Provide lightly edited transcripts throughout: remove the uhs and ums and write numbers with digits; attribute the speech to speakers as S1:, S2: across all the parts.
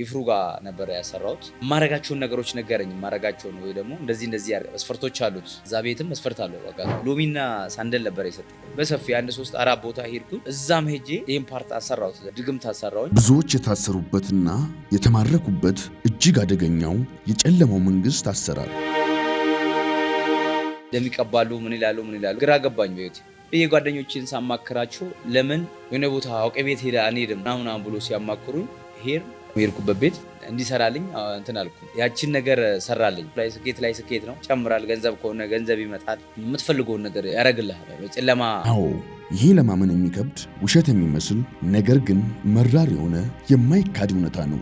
S1: ይፍሩጋ ነበር ያሰራውት ማረጋቸውን ነገሮች ነገረኝ ማረጋቸው ነው ወይ ደግሞ እንደዚህ ያርጋ መስፈርቶች አሉት እዛ ቤትም መስፈርት አለው በቃ ሎሚና ሳንደል ነበር የሰጠኝ በሰፊ አንድ 3-4 ቦታ ሄድኩ እዛም ሄጄ ይሄን ፓርት አሰራውት ድግም ታሰራው
S2: ብዙዎች የታሰሩበትና የተማረኩበት እጅግ አደገኛው የጨለማው መንግስት አሰራር
S1: ደሚቀባሉ ምን ይላሉ ግራ ገባኝ በዩቲ በየጓደኞችን ሳማከራቸው ለምን የሆነ ቦታ አውቀ ቤት ሄዳ አንሄድም ምናምን ብሎ ሲያማክሩኝ ሄር ወይርኩበት ቤት እንዲሰራልኝ እንትን አልኩ ያቺን ነገር ሰራልኝ ላይ ስኬት ነው ጨምራል ገንዘብ ከሆነ ገንዘብ ይመጣል የምትፈልገው ነገር ያረጋግልሃል በጨለማ
S2: አዎ ይሄ ለማመን የሚከብድ ውሸት የሚመስል ነገር ግን መራር የሆነ የማይካድ እውነታ ነው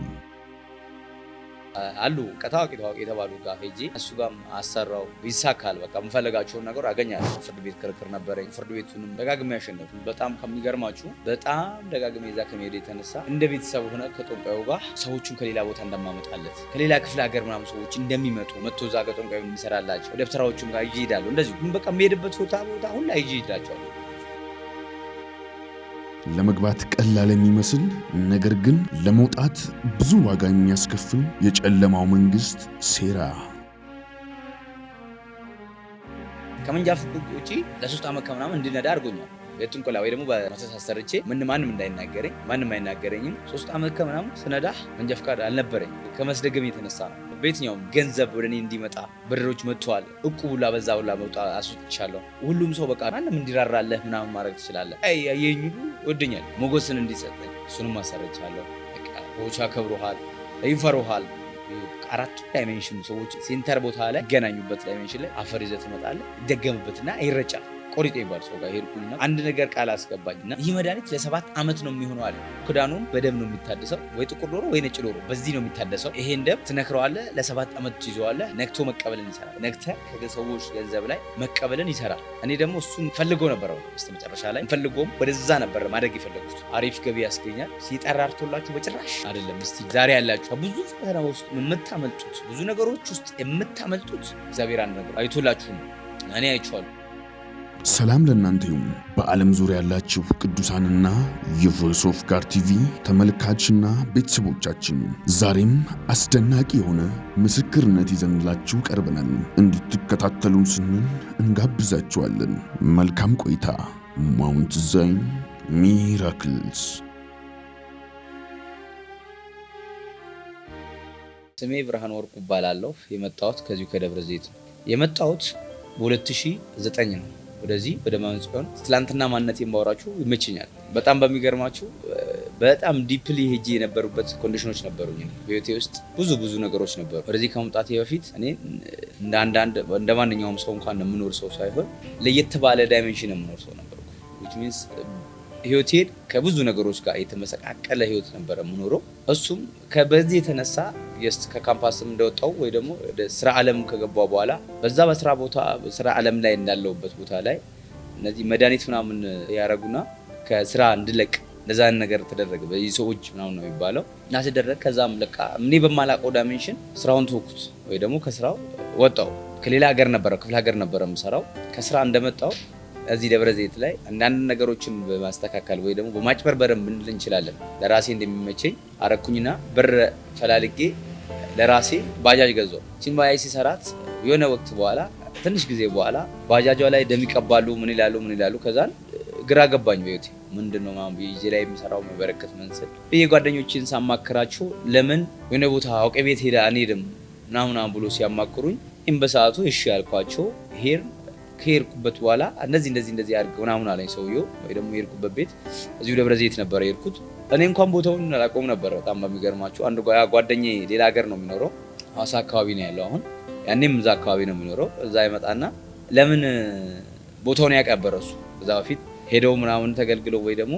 S1: አሉ ከታዋቂ የተባሉ ጋር ሄጄ እሱ ጋር አሰራው ይሳካል በቃ ምፈልጋቸው ነገር አገኛለሁ ፍርድ ቤት ክርክር ነበረኝ ፍርድ ቤቱንም ደጋግሜ ያሸነፉ በጣም ከሚገርማችሁ በጣም ደጋግሜ እዛ ከመሄድ የተነሳ እንደ ቤተሰብ ሆነ ከጦንቃዩ ጋር ሰዎችን ከሌላ ቦታ እንደማመጣለት ከሌላ ክፍለ ሀገር ምናምን ሰዎች እንደሚመጡ መጥቶ እዛ ጋር ጦንቃዩ የሚሰራላቸው ደብተራዎቹም ጋር ይሄዳሉ እንደዚህ በቃ የሚሄድበት ቦታ ሁላ ይሄዳቸዋል
S2: ለመግባት ቀላል የሚመስል ነገር ግን ለመውጣት ብዙ ዋጋ የሚያስከፍል የጨለማው መንግስት ሴራ
S1: ከመንጃ ፍቃድ ውጪ ለ3 ዓመት ከምናምን እንድነዳ አድርጎኛል የጥንቆላ ወይ ደግሞ በመተሳሰርቼ ማንም እንዳይናገረኝ ማንም አይናገረኝም 3 ዓመት ከምናምን ስነዳ መንጃ ፍቃድ አልነበረኝ ከመስደገም የተነሳ ነው በየትኛውም ገንዘብ ወደኔ እንዲመጣ ብድሮች መጥተዋል እቁቡላ በዛውላ መውጣ አስወጥቻለሁ ሁሉም ሰው በቃ ማንም እንዲራራለህ ምናምን ማድረግ ትችላለህ አያየኝ ወደኛል ሞገስን እንዲሰጠኝ እሱንም ማሰረቻለሁ በቃ ወቻ ከብሩሃል ይፈሩሃል አራት ዳይሜንሽን ሰዎች ሴንተር ቦታ ላይ ገናኙበት ዳይሜንሽን ላይ አፈር ይዘት ተመጣለ ይደገምበትና ይረጫል ቆሪጤ ይባል ሰው ጋር ሄድኩና አንድ ነገር ቃል አስገባኝና ይህ መድኃኒት ለ7 ዓመት ነው የሚሆነው አለ ክዳኑም በደም ነው የሚታደሰው ወይ ጥቁር ዶሮ ወይ ነጭ ዶሮ በዚህ ነው የሚታደሰው ይሄን ደም ትነክረዋለህ ለ7 ዓመት ትይዘዋለህ ነክቶ መቀበልን ይሰራል ነክተ ከሰዎች ገንዘብ ላይ መቀበልን ይሰራል እኔ ደግሞ እሱን ፈልገው ነበር በስተመጨረሻ ላይ ፈልገውም ወደዛ ነበር ማድረግ ይፈልጉት አሪፍ ገቢ ያስገኛል ሲጠራርቶላችሁ በጭራሽ አይደለም እስቲ ዛሬ ያላችሁ ብዙ ፈተና ውስጥ የምታመልጡት ብዙ ነገሮች ውስጥ የምታመልጡት እግዚአብሔር አንድ ነገር አይቶላችሁ እኔ አይቻለሁ
S2: ሰላም ለእናንተ ይሁን በዓለም ዙሪያ ያላችሁ ቅዱሳንና የቮይስ ኦፍ ጋድ ቲቪ ተመልካችና ቤተሰቦቻችን ዛሬም አስደናቂ የሆነ ምስክርነት ይዘንላችሁ ቀርበናል እንድትከታተሉን ስንል እንጋብዛችኋለን መልካም ቆይታ ማውንት ዛይን ሚራክልስ
S1: ስሜ ብርሃን ወርቁ ይባላለሁ የመጣሁት ከዚሁ ከደብረ ዘይት የመጣሁት በ2009 ነው ወደዚህ ወደ ማንጽዮን ትላንትና ማንነት የማወራችሁ ይመችኛል በጣም በሚገርማችሁ በጣም ዲፕሊ ሄጂ የነበሩበት ኮንዲሽኖች ነበሩኝ በህይወቴ ውስጥ ብዙ ነገሮች ነበሩ ወደዚህ ከመምጣቴ በፊት እኔ እንደ ማንኛውም ሰው እንኳን የምኖር ሰው ሳይሆን ለየት ባለ ዳይሜንሽን የምኖር ሰው ነበርኩ which means ህይወቴ ከብዙ ነገሮች ጋር የተመሰቃቀለ ህይወት ነበር የምኖረው እሱም ከበዚህ የተነሳ ከካምፓስም እንደወጣው ወይ ደግሞ ወደ ስራ ዓለም ከገባው በኋላ በዛ በስራ ቦታ ስራ ዓለም ላይ እንዳለውበት ቦታ ላይ እነዚህ መድኃኒት ምናምን ያረጉና ከስራ እንድለቅ ለዛን ነገር ተደረገ በይሶች ምናምን ነው የሚባለው እና ሲደረግ ከዛም ለካ እኔ በማላቀው ዳይሜንሽን ስራውን ተወኩት ወይ ደግሞ ከስራው ወጣው ከሌላ ሀገር ነበር ክፍለ ሀገር ነበር የምሰራው ከስራ እንደመጣው እዚህ ደብረ ዘይት ላይ አንዳንድ ነገሮችን በማስተካከል ወይ ደግሞ በማጭበርበርም ብንል እንችላለን ለራሴ እንደሚመቸኝ አረኩኝና ብር ፈላልጌ ለራሴ ባጃጅ ገዛው ሲምባያይ ሲሰራት የሆነ ወቅት በኋላ ትንሽ ጊዜ በኋላ ባጃጇ ላይ ደሚቀባሉ ምን ይላሉ ከዛን ግራ ገባኝ በዩቲ ምንድነው ማም ይዤ ላይ የሚሰራው መበረከት መንሰል በየጓደኞችን ሳማከራቸው ለምን የሆነ ቦታ አውቀ ቤት ሄዳ አንሄድም ምናምን ብሎ ሲያማክሩኝ በሰዓቱ እሺ ያልኳቸው ከሄድኩበት በኋላ እንደዚህ አድርገው ምናምን አለኝ ሰውየው ወይ ደግሞ የሄድኩበት ቤት እዚሁ ደብረ ዘይት ነበር የሄድኩት እኔ እንኳን ቦታውን አላውቀውም ነበር በጣም በሚገርማችሁ አንድ ጓደኛዬ ሌላ ሀገር ነው የሚኖረው ሐዋሳ አካባቢ ነው ያለው አሁን ያኔም እዛ አካባቢ ነው የሚኖረው እዛ ይመጣና ለምን ቦታውን ያቀበረሱ እዛ በፊት ሄደው ምናምን ተገልግለው ወይ ደግሞ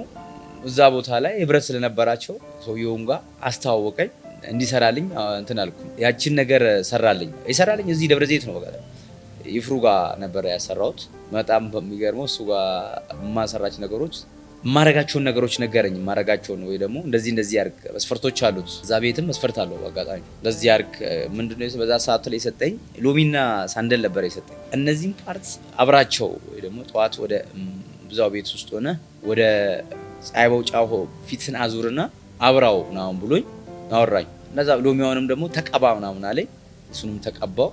S1: እዛ ቦታ ላይ ህብረት ስለነበራቸው ሰውየውም ጋር አስተዋወቀኝ እንዲሰራልኝ እንትን አልኩ ያቺን ነገር ሰራልኝ እዚህ ደብረ ዘይት ነው በቃ ይፍሩጋ ነበር ያሰራውት በጣም በሚገርመው እሱ ጋር ማሰራች ነገሮች ማረጋቸውን ነገሮች ነገረኝ ማረጋቸውን ወይ ደግሞ እንደዚህ ያርግ መስፈርቶች አሉት እዛ ቤትም መስፈርት አለው አጋጣሚ እንደዚህ ያርግ ምንድነው በዛ ሰዓት ላይ ሰጠኝ ሎሚና ሳንደል ነበር የሰጠኝ እነዚህን ፓርትስ አብራቸው ወይ ደግሞ ጧት ወደ ብዙው ቤት ውስጥ ሆነ ወደ ፀሐይ መውጫው ፊትን አዙርና አብራው ነው ብሎኝ አወራኝ እነዛ ሎሚያውንም ደግሞ ተቀባ ምናምን አለኝ። እሱንም ተቀባው።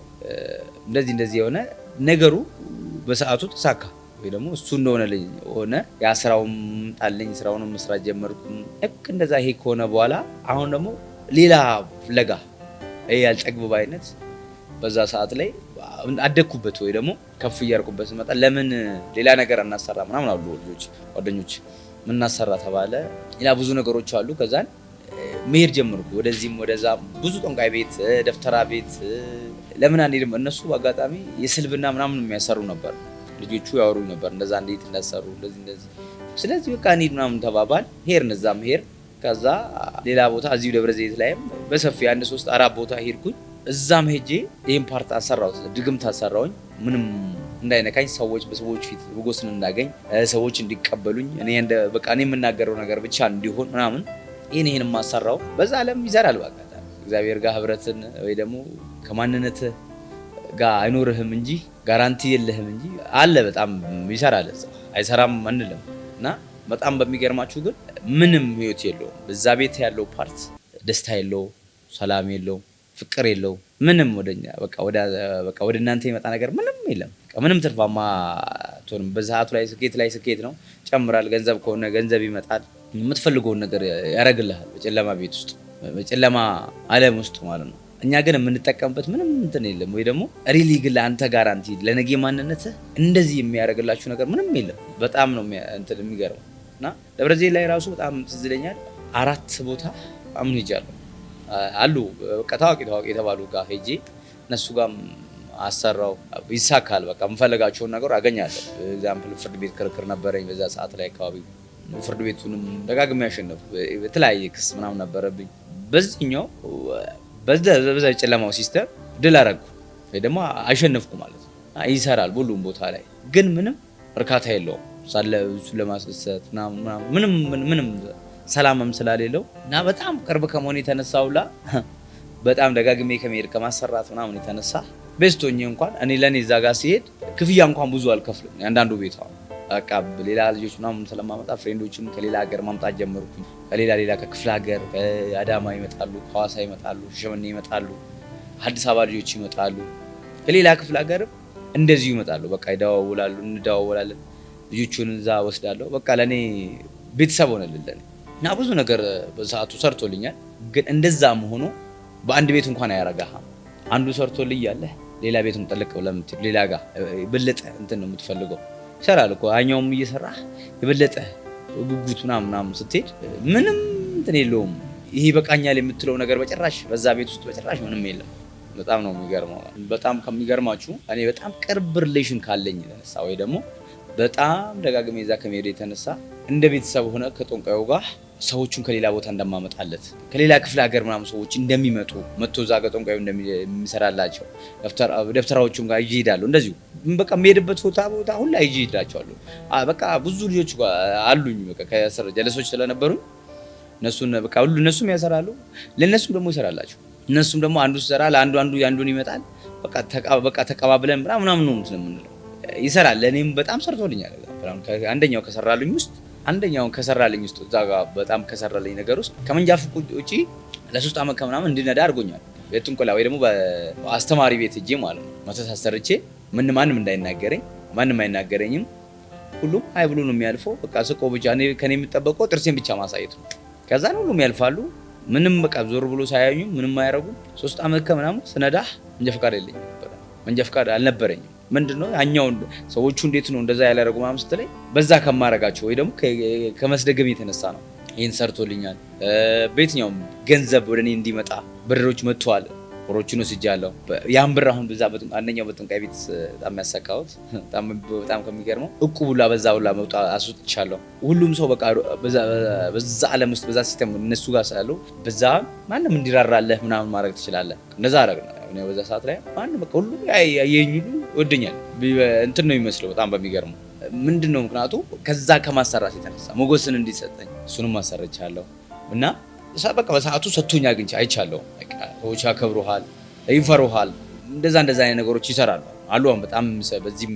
S1: እንደዚህ የሆነ ነገሩ በሰዓቱ ተሳካ ወይ ደግሞ እሱ እንደሆነልኝ ሆነ። ያ ስራውም ጣልኝ፣ ስራውንም መስራት ጀመርኩ። ልክ እንደዛ ይሄ ከሆነ በኋላ አሁን ደግሞ ሌላ ፍለጋ ይሄ ያልጠግብ ባይነት በዛ ሰዓት ላይ አደኩበት ወይ ደግሞ ከፍ እያርኩበት ስመጣ ለምን ሌላ ነገር እናሰራ ምናምን አሉ ልጆች ጓደኞች። ምን እናሰራ ተባለ። ሌላ ብዙ ነገሮች አሉ። ከዛን መሄድ ጀመርኩ ወደዚህም ወደዛ፣ ብዙ ጠንቋይ ቤት፣ ደፍተራ ቤት ለምን አንሄድም? እነሱ በአጋጣሚ የስልብና ምናምን የሚያሰሩ ነበር። ልጆቹ ያወሩኝ ነበር እንደዛ እንዴት እንዳሰሩ እንደዚህ። ስለዚህ በቃ እንሂድ ምናምን ተባባል። ሄድን፣ እዛም ሄድ። ከዛ ሌላ ቦታ እዚሁ ደብረ ዘይት ላይም በሰፊ 1 3 4 ቦታ ሄድኩኝ። እዛም ሄጄ ይሄን ፓርት አሰራሁት፣ ድግምት አሰራሁኝ። ምንም እንዳይነካኝ፣ ሰዎች በሰዎች ፊት ሞገስን እንዳገኝ፣ ሰዎች እንዲቀበሉኝ፣ እኔ የምናገረው ነገር ብቻ እንዲሆን ምናምን ይሄን ማሰራው። በዛ ዓለም ይሰራል። በቃ እግዚአብሔር ጋር ህብረትን ወይ ደግሞ ከማንነት ጋር አይኖርህም እንጂ ጋራንቲ የለህም እንጂ አለ። በጣም ይሰራል። እዛ አይሰራም አንልም። እና በጣም በሚገርማችሁ ግን ምንም ህይወት የለውም በዛ ቤት ያለው ፓርት። ደስታ የለው፣ ሰላም የለው፣ ፍቅር የለው፣ ምንም ወደኛ በቃ ወደ እናንተ የመጣ ነገር ምንም የለም። ምንም ትርፋማ አትሆንም። በሰዓቱ ላይ ስኬት ነው። ጨምራል። ገንዘብ ከሆነ ገንዘብ ይመጣል። የምትፈልገውን ነገር ያደርግልሃል። በጨለማ ቤት ውስጥ በጨለማ ዓለም ውስጥ ማለት ነው። እኛ ግን የምንጠቀምበት ምንም እንትን የለም። ወይ ደግሞ ሪሊ ግን ለአንተ ጋራንቲ ለነገ ማንነትህ እንደዚህ የሚያደርግላችሁ ነገር ምንም የለም። በጣም ነው እንትን የሚገርመው። እና ደብረ ዘይት ላይ ራሱ በጣም ትዝ ይለኛል 4 ቦታ አምን ሄጃለሁ አሉ። በቃ ታዋቂ የተባሉ ጋር ሄጄ እነሱ ጋር አሰራው። ይሳካል። በቃ የምፈልጋቸውን ነገር አገኛለሁ። ኤግዛምፕል ፍርድ ቤት ክርክር ነበረኝ በዛ ሰዓት ላይ አካባቢ። ፍርድ ቤቱንም ደጋግሜ ያሸነፉ። በተለያየ ክስ ምናምን ነበረብኝ። በዚህኛው በዛ ጨለማው ሲስተም ድል አደረኩ ወይ ደግሞ አሸነፍኩ ማለት ነው። ይሰራል ሁሉም ቦታ ላይ ግን ምንም እርካታ የለውም። እሱ ለማስደሰት ምንም ሰላምም ስላሌለው እና በጣም ቅርብ ከመሆን የተነሳውላ በጣም ደጋግሜ ከመሄድ ከማሰራት ምናምን የተነሳ ቤስቶኝ እንኳን እኔ ለኔ እዛ ጋር ሲሄድ ክፍያ እንኳን ብዙ አልከፍልም። አንዳንዱ ቤቷ በቃ ሌላ ልጆች ምናምን ስለማመጣ ፍሬንዶችም ከሌላ ሀገር ማምጣት ጀመርኩኝ። ከሌላ ከክፍለ ሀገር ከአዳማ ይመጣሉ፣ ከሐዋሳ ይመጣሉ፣ ሸመኔ ይመጣሉ፣ አዲስ አበባ ልጆች ይመጣሉ፣ ከሌላ ክፍለ ሀገርም እንደዚሁ ይመጣሉ። በቃ እንደዋወላለን። ልጆቹን እዛ ወስዳለሁ። በቃ ለኔ ቤተሰብ ሆነልኝ እና ብዙ ነገር በሰዓቱ ሰርቶልኛል። ግን እንደዛም ሆኖ በአንድ ቤት እንኳን አያረጋህም። አንዱ ሰርቶልኝ ያለ ሌላ ቤቱን ጠልቅ ብለህ የምትሄድ ሌላ ጋር የበለጠ እንትን ነው የምትፈልገው። ይሰራል እኮ ያኛውም እየሰራህ የበለጠ ጉጉት ምናምን ስትሄድ ምንም እንትን የለውም። ይሄ በቃኛል የምትለው ነገር በጭራሽ በዛ ቤት ውስጥ በጭራሽ ምንም የለም። በጣም ነው የሚገርመው። በጣም ከሚገርማችሁ እኔ በጣም ቅርብ ሪሌሽን ካለኝ የተነሳ ወይ ደግሞ በጣም ደጋግሜ እዛ ከመሄድ የተነሳ እንደ ቤተሰብ ሆነ ከጠንቋዩ ጋር ሰዎቹን ከሌላ ቦታ እንደማመጣለት ከሌላ ክፍለ ሀገር ምናምን ሰዎች እንደሚመጡ መጥቶ እዛ ጋር ጠንቋዩ እንደሚሰራላቸው ደፍተራዎቹም ጋር ይሄዳለሁ። እንደዚሁ በቃ የሚሄድበት ቦታ ሁላ ይሄዳቸዋለሁ። በቃ ብዙ ልጆች አሉኝ። በቃ ጀለሶች ስለነበሩኝ እነሱም ያሰራሉ፣ ለእነሱም ደግሞ ይሰራላቸው። እነሱም ደግሞ አንዱ ሲሰራ ለአንዱ አንዱን ይመጣል። በቃ ተቀባብለን ምናምን ነው የምንለው። ይሰራል። ለእኔም በጣም ሰርቶልኛል። አንደኛው ከሰራልኝ ውስጥ እዛ ጋር በጣም ከሰራልኝ ነገር ውስጥ ከመንጃ ፍቃድ ውጪ ለ3 ዓመት ከምናምን እንድነዳ አድርጎኛል። በጥንቆላ ወይ ደግሞ በአስተማሪ ቤት ሄጄ ማለት ነው መተሳሰርቼ ማንም እንዳይናገረኝ፣ ማንም አይናገረኝም። ሁሉም አይ ብሎ ነው የሚያልፈው። በቃ ስቆ ብቻ ከኔ የሚጠበቀው ጥርሴን ብቻ ማሳየት ነው። ከዛን ሁሉም ያልፋሉ። ምንም በቃ ዞር ብሎ ሳያዩኝ ምንም አያረጉም። 3 ዓመት ከምናምን ስነዳህ መንጃ ፍቃድ የለኝም ነበር። መንጃ ፍቃድ አልነበረኝም። ምንድነው ያኛው ሰዎቹ እንዴት ነው እንደዛ ያላረጉ ምናምን ስትለኝ በዛ ከማረጋቸው ወይ ደግሞ ከመስደገም የተነሳ ነው። ይሄን ሰርቶልኛል። በየትኛውም ገንዘብ ወደኔ እንዲመጣ ብሮች መጥተዋል። ብሮቹን ወስጃለሁ። ያን ብር አሁን አንደኛው በጥንቃይ ቤት በጣም ያሰቃውት በጣም ከሚገርመው እቁቡላ በዛ ሁላ መውጣ አስወጥቻለሁ። ሁሉም ሰው በቃ በዛ ዓለም ውስጥ በዛ ሲስተም እነሱ ጋር ስላለው በዛ ማንም እንዲራራለህ ምናምን ማድረግ ትችላለህ። እንደዛ አረግና ነው በዛ ሰዓት ላይ ማንም በቃ ሁሉ ያየኝ ሁሉ ይወደኛል። እንትን ነው የሚመስለው በጣም በሚገርመው ምንድነው ምክንያቱ ከዛ ከማሰራት የተነሳ ሞገስን እንዲሰጠኝ እሱንም ማሰረቻለሁ እና በቃ በሰዓቱ ሰጥቶኛ ግን አይቻለሁ። በቃ ሰዎች ያከብሩሃል፣ ይፈሩሃል። እንደዛ አይነት ነገሮች ይሰራሉ አሉ። በጣም በዚህም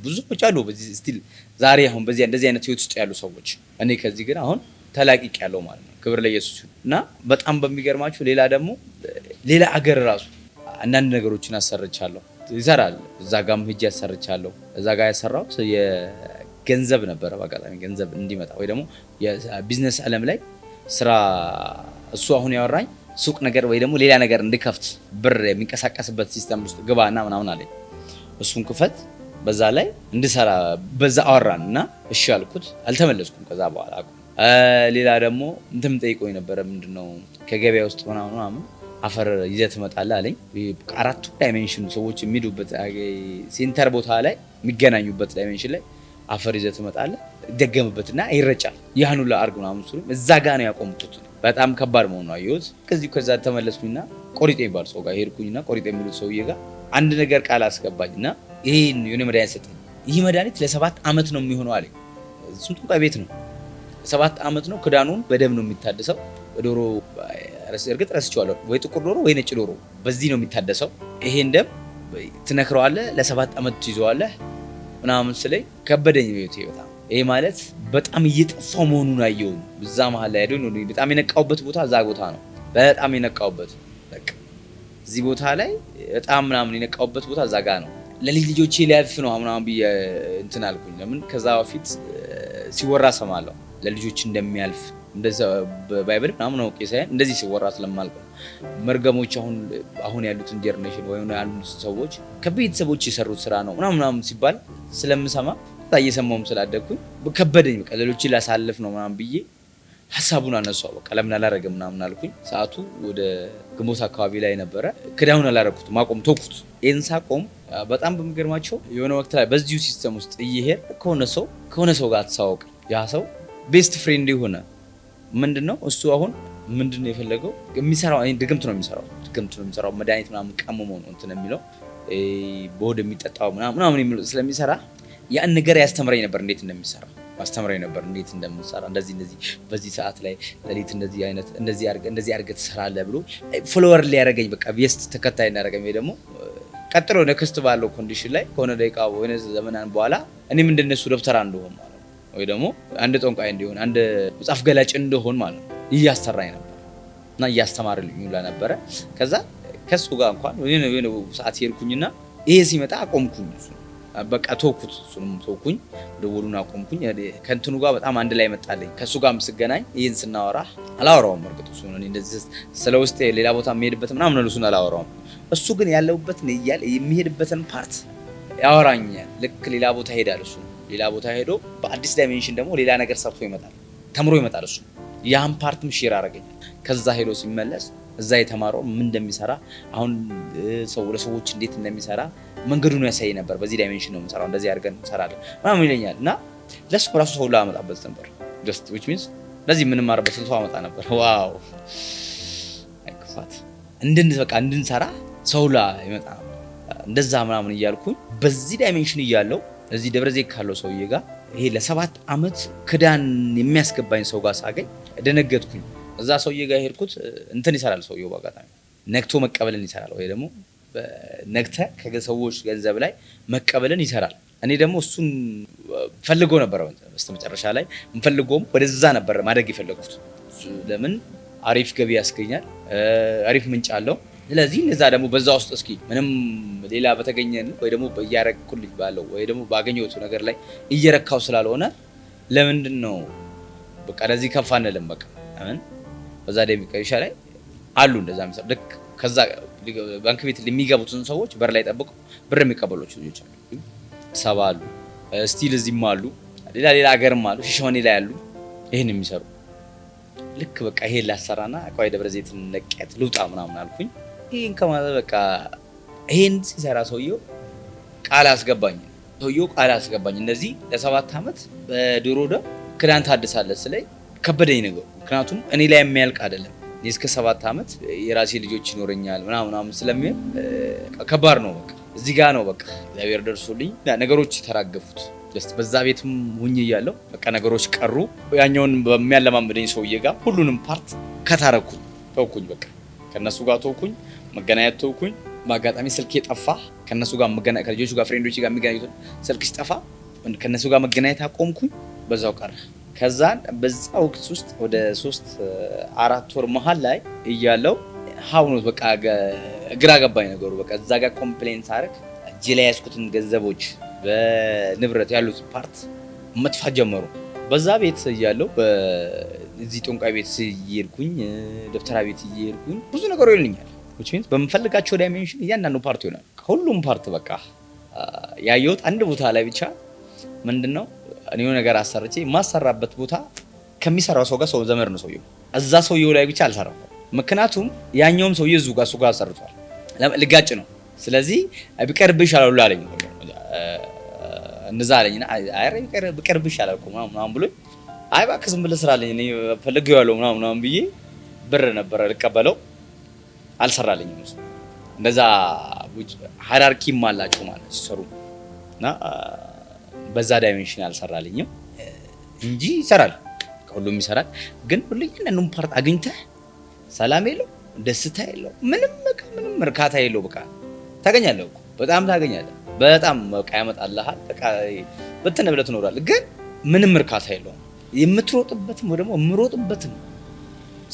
S1: ብዙ ሰዎች አሉ በዚህ ስቲል ዛሬ አሁን በዚህ እንደዚህ አይነት ህይወት ውስጥ ያሉ ሰዎች። እኔ ከዚህ ግን አሁን ተላቂቅ ያለው ማለት ነው። ክብር ለኢየሱስ እና በጣም በሚገርማችሁ ሌላ ደግሞ ሌላ አገር ራሱ አንዳንድ ነገሮችን አሰርቻለሁ ይሰራል። እዛ ጋርም ሂጅ ያሰርቻለሁ። እዛ ጋር ያሰራሁት የገንዘብ ነበረ። በአጋጣሚ ገንዘብ እንዲመጣ ወይ ደግሞ የቢዝነስ ዓለም ላይ ስራ እሱ አሁን ያወራኝ ሱቅ ነገር ወይ ደግሞ ሌላ ነገር እንድከፍት ብር የሚንቀሳቀስበት ሲስተም ውስጥ ግባና ምናምን አለኝ። እሱን ክፈት በዛ ላይ እንድሰራ በዛ አወራን እና እሺ አልኩት። አልተመለስኩም ከዛ በኋላ ሌላ ደግሞ እንትም ጠይቆኝ ነበረ። ምንድነው ከገበያ ውስጥ ምናምን አፈር ይዘህ ትመጣለህ አለኝ። አራቱ ዳይሜንሽን ሰዎች የሚሄዱበት ሴንተር ቦታ ላይ የሚገናኙበት ዳይሜንሽን ላይ አፈር ይዘህ ትመጣለህ፣ ይደገምበትና ይረጫል። ያን ሁሉ አርግ ምናምን ሲሉ እዛ ጋር ነው ያቆምኩት። በጣም ከባድ መሆኑ አየሁት። ከዛ ተመለስኩኝና ቆሪጤ ይባል ሰው ጋር ሄድኩኝና ቆሪጤ የሚሉት ሰውዬ ጋር አንድ ነገር ቃል አስገባኝና ይሄን የሆነ መድኃኒት ሰጠኝ። ይህ መድኃኒት ለ7 ዓመት ነው የሚሆነው አለኝ። እሱም ጠንቋይ ቤት ነው። 7 ዓመት ነው። ክዳኑን በደም ነው የሚታደሰው። በዶሮ እርግጥ ረስቼዋለሁ፣ ወይ ጥቁር ዶሮ ወይ ነጭ ዶሮ፣ በዚህ ነው የሚታደሰው። ይሄን ደም ትነክረዋለህ፣ ለ7 ዓመት ትይዘዋለህ ምናምን ስለኝ ከበደኝ ቤቴ በጣም። ይሄ ማለት በጣም እየጠፋው መሆኑን አየሁ። እዛ መሀል ላይ አይደል በጣም የነቃውበት ቦታ እዛ ቦታ ነው። በጣም የነቃውበት በቃ እዚህ ቦታ ላይ በጣም ምናምን የነቃውበት ቦታ እዛ ጋር ነው። ለልጅ ልጆቼ ሊያልፍ ነው ምናምን ብዬ እንትን አልኩኝ። ለምን ከዛ በፊት ሲወራ ሰማለሁ ለልጆች እንደሚያልፍ እንደዛ በባይብል ምናምን ነው ሳይሆን እንደዚህ ሲወራ ስለማልኩ መርገሞች አሁን ያሉት ጀነሬሽን ወይ ያሉት ሰዎች ከቤተሰቦች የሰሩት ስራ ነው ምናምን ሲባል ስለምሰማ እየሰማሁም ስላደግኩኝ ከበደኝ። በቃ ለልጆች ላሳልፍ ነው ምናምን ብዬ ሐሳቡን አነሳው። በቃ ለምን አላረገም ምናምን አልኩኝ። ሰዓቱ ወደ ግንቦት አካባቢ ላይ ነበረ። ክዳኑን አላረኩት፣ ማቆም ተውኩት። ይሄን ሳቆም በጣም በሚገርማቸው የሆነ ወቅት ላይ በዚሁ ሲስተም ውስጥ እየሄድ ከሆነ ሰው ጋር ተሳወቀ። ያ ሰው ቤስት ፍሬንድ የሆነ ምንድነው እሱ አሁን ምንድነው የፈለገው የሚሰራው ድግምት ነው የሚሰራው መድኃኒት ምናምን ቀምሞ ነው እንትን የሚለው በሆድ የሚጠጣው ምናምን የሚለው ስለሚሰራ ያን ነገር ያስተምረኝ ነበር። እንዴት እንደሚሰራ ማስተምረኝ ነበር። እንዴት እንደምንሰራ እንደዚህ በዚህ ሰዓት ላይ ለሊት እንደዚህ አድርገህ ትሰራለህ ብሎ ፎሎወር ሊያደርገኝ በቃ ቤስት ተከታይ እንዳደረገኝ ወይ ደግሞ ቀጥሎ ነክስት ባለው ኮንዲሽን ላይ ከሆነ ደቂቃ ወይ ዘመናን በኋላ እኔም እንደነሱ ደብተራ እንደሆን ማለት ነው፣ ወይ ደግሞ አንድ ጠንቋይ እንዲሆን አንድ መጽሐፍ ገላጭ እንደሆን ማለት ነው እያስተራኝ ነበር እና እያስተማረልኝ ሁላ ነበረ። ከዛ ከሱ ጋር እንኳን ወይ ሰዓት ሄድኩኝና ይሄ ሲመጣ አቆምኩኝ። በቃ ተውኩት። እሱንም ተውኩኝ፣ ደወሉን አቆምኩኝ። ከእንትኑ ጋር በጣም አንድ ላይ መጣለኝ። ከሱ ጋር ምስገናኝ ይሄን ስናወራ አላወራውም። እርግጥ እሱ ነው እንደዚህ ስለ ውስጥ ሌላ ቦታ የሚሄድበት ምናምን ነው እሱን አላወራውም። እሱ ግን ያለውበትን እያለ የሚሄድበትን ፓርት ያወራኛል። ልክ ሌላ ቦታ ሄዳል። እሱ ሌላ ቦታ ሄዶ በአዲስ ዳይሜንሽን ደግሞ ሌላ ነገር ሰርቶ ይመጣል፣ ተምሮ ይመጣል። እሱ ያን ፓርትም ሼር አደረገኛል። ከዛ ሄዶ ሲመለስ እዛ የተማረው ምን እንደሚሰራ አሁን ለሰዎች እንዴት እንደሚሰራ መንገዱን ያሳይ ነበር። በዚህ ዳይሜንሽን ነው የምንሰራው፣ እንደዚህ አድርገን እንሰራለን ምናምን ይለኛል። እና ለሱ ራሱ ሰው ላመጣበት ነበር just which means ለዚህ ምንም ማረበት ሰው አመጣ ነበር። ዋው አይክፋት እንድንሰራ ሰው ይመጣ እንደዛ ምናምን እያልኩኝ በዚህ ዳይሜንሽን እያለው እዚህ ደብረ ዘይት ካለው ሰውዬ ጋር ይሄ ለ7 ዓመት ክዳን የሚያስገባኝ ሰው ጋር ሳገኝ ደነገጥኩኝ። እዛ ሰውዬ ጋር ሄድኩት። እንትን ይሰራል ሰውዬው በአጋጣሚ ነክቶ መቀበልን ይሰራል፣ ወይ ደግሞ ነክተ ከሰዎች ገንዘብ ላይ መቀበልን ይሰራል። እኔ ደግሞ እሱን ፈልጎ ነበር በስተመጨረሻ ላይ እንፈልጎም ወደዛ ነበር ማድረግ የፈለኩት። ለምን አሪፍ ገቢ ያስገኛል፣ አሪፍ ምንጭ አለው። ስለዚህ ለዛ ደግሞ በዛ ውስጥ እስኪ ምንም ሌላ በተገኘን ወይ ደግሞ በያረክኩልኝ ባለው ወይ ደግሞ ባገኘሁት ነገር ላይ እየረካው ስላልሆነ ለምንድን ነው በቃ ለዚህ ከፋ አንልም። በቃ አሁን በዛ ደሚቀይሻ ላይ አሉ እንደዛ የሚሰሩ ልክ ከዛ ባንክ ቤት የሚገቡትን ሰዎች በር ላይ ጠብቀው ብር የሚቀበሉት ልጆች አሉ፣ ሰባ አሉ፣ ስቲል እዚህም አሉ፣ ሌላ ሀገርም አሉ፣ ሻሸመኔ ላይ አሉ ይሄን የሚሰሩ። ልክ በቃ ይሄን ላሰራና አቋይ ደብረ ዘይትን ለቀት ልውጣ ምናምን አልኩኝ። ይሄን ከማለት በቃ ይሄን ሲሰራ ሰውየው ቃል አስገባኝ። እነዚህ ለ7 ዓመት በድሮ ደም ክዳን ታድሳለህ ስለኝ ከበደኝ ነገሩ። ምክንያቱም እኔ ላይ የሚያልቅ አይደለም። እስከ 7 ዓመት የራሴ ልጆች ይኖረኛል ምናምን ስለሚል ከባድ ነው። በቃ እዚህ ጋር ነው በቃ እግዚአብሔር ደርሶልኝ ነገሮች ተራገፉት። በዛ ቤትም ሁኝ እያለሁ በቃ ነገሮች ቀሩ። ያኛውን በሚያለማምደኝ ሰውዬ ጋር ሁሉንም ፓርት ከታረኩኝ ተውኩኝ። በቃ ከነሱ ጋር ተውኩኝ፣ መገናኘት ተውኩኝ። በአጋጣሚ ስልኬ ጠፋ። ከነሱ ጋር ከልጆቹ ጋር ፍሬንዶች ጋር የሚገናኙት ስልክ ሲጠፋ ከነሱ ጋር መገናኘት አቆምኩኝ። በዛው ቀረ። ከዛን በዛ ወቅት ውስጥ ወደ 3-4 ወር መሃል ላይ እያለው ሀውኖት በቃ ግራ ገባኝ ነገሩ። በቃ እዛ ጋር ኮምፕሌንት አደረግ እጄ ላይ ያስኩትን ገንዘቦች በንብረት ያሉት ፓርት መጥፋት ጀመሩ። በዛ ቤት እያለው በዚህ ጦንቃይ ቤት እየሄድኩኝ ደብተራ ቤት እየሄድኩኝ ብዙ ነገሩ ይልኛል። which means በምፈልጋቸው ዳይሜንሽን እያንዳንዱ ፓርት ይሆናል። ከሁሉም ፓርት በቃ ያየሁት አንድ ቦታ ላይ ብቻ ምንድነው እኔ ነገር አሰርቼ ማሰራበት ቦታ ከሚሰራው ሰው ጋር ሰው ዘመር ነው ሰውየው። እዛ ሰውየው ላይ ብቻ አልሰራም። ምክንያቱም ያኛውም ሰውዬ እሱ ጋር አሰርቷል። ልጋጭ ነው። ስለዚህ ቢቀርብሽ አላሉ አለኝ። እንደዛ አለኝና አይ ቢቀርብሽ አላልኩ ምናምን ብሎኝ አይ እባክህ ዝም ብለህ ስራልኝ እኔ ፈልጌዋለሁ ምናምን ብዬ ብር ነበር ልቀበለው አልሰራልኝም። እንደዛ ሃይራርኪም አላቸው ማለት ሲሰሩ እና በዛ ዳይሜንሽን አልሰራልኝም እንጂ ይሰራል፣ ሁሉም ይሰራል። ግን ሁሉ እያንዳንዱን ፓርት አግኝተህ ሰላም የለው፣ ደስታ የለው፣ ምንም እርካታ የለው። በቃ ታገኛለህ እኮ በጣም ታገኛለህ፣ በጣም በቃ ያመጣልሃል። በቃ በተነ ብለህ ትኖራለህ፣ ግን ምንም እርካታ የለውም። የምትሮጥበትም ወይ ደግሞ የምሮጥበትም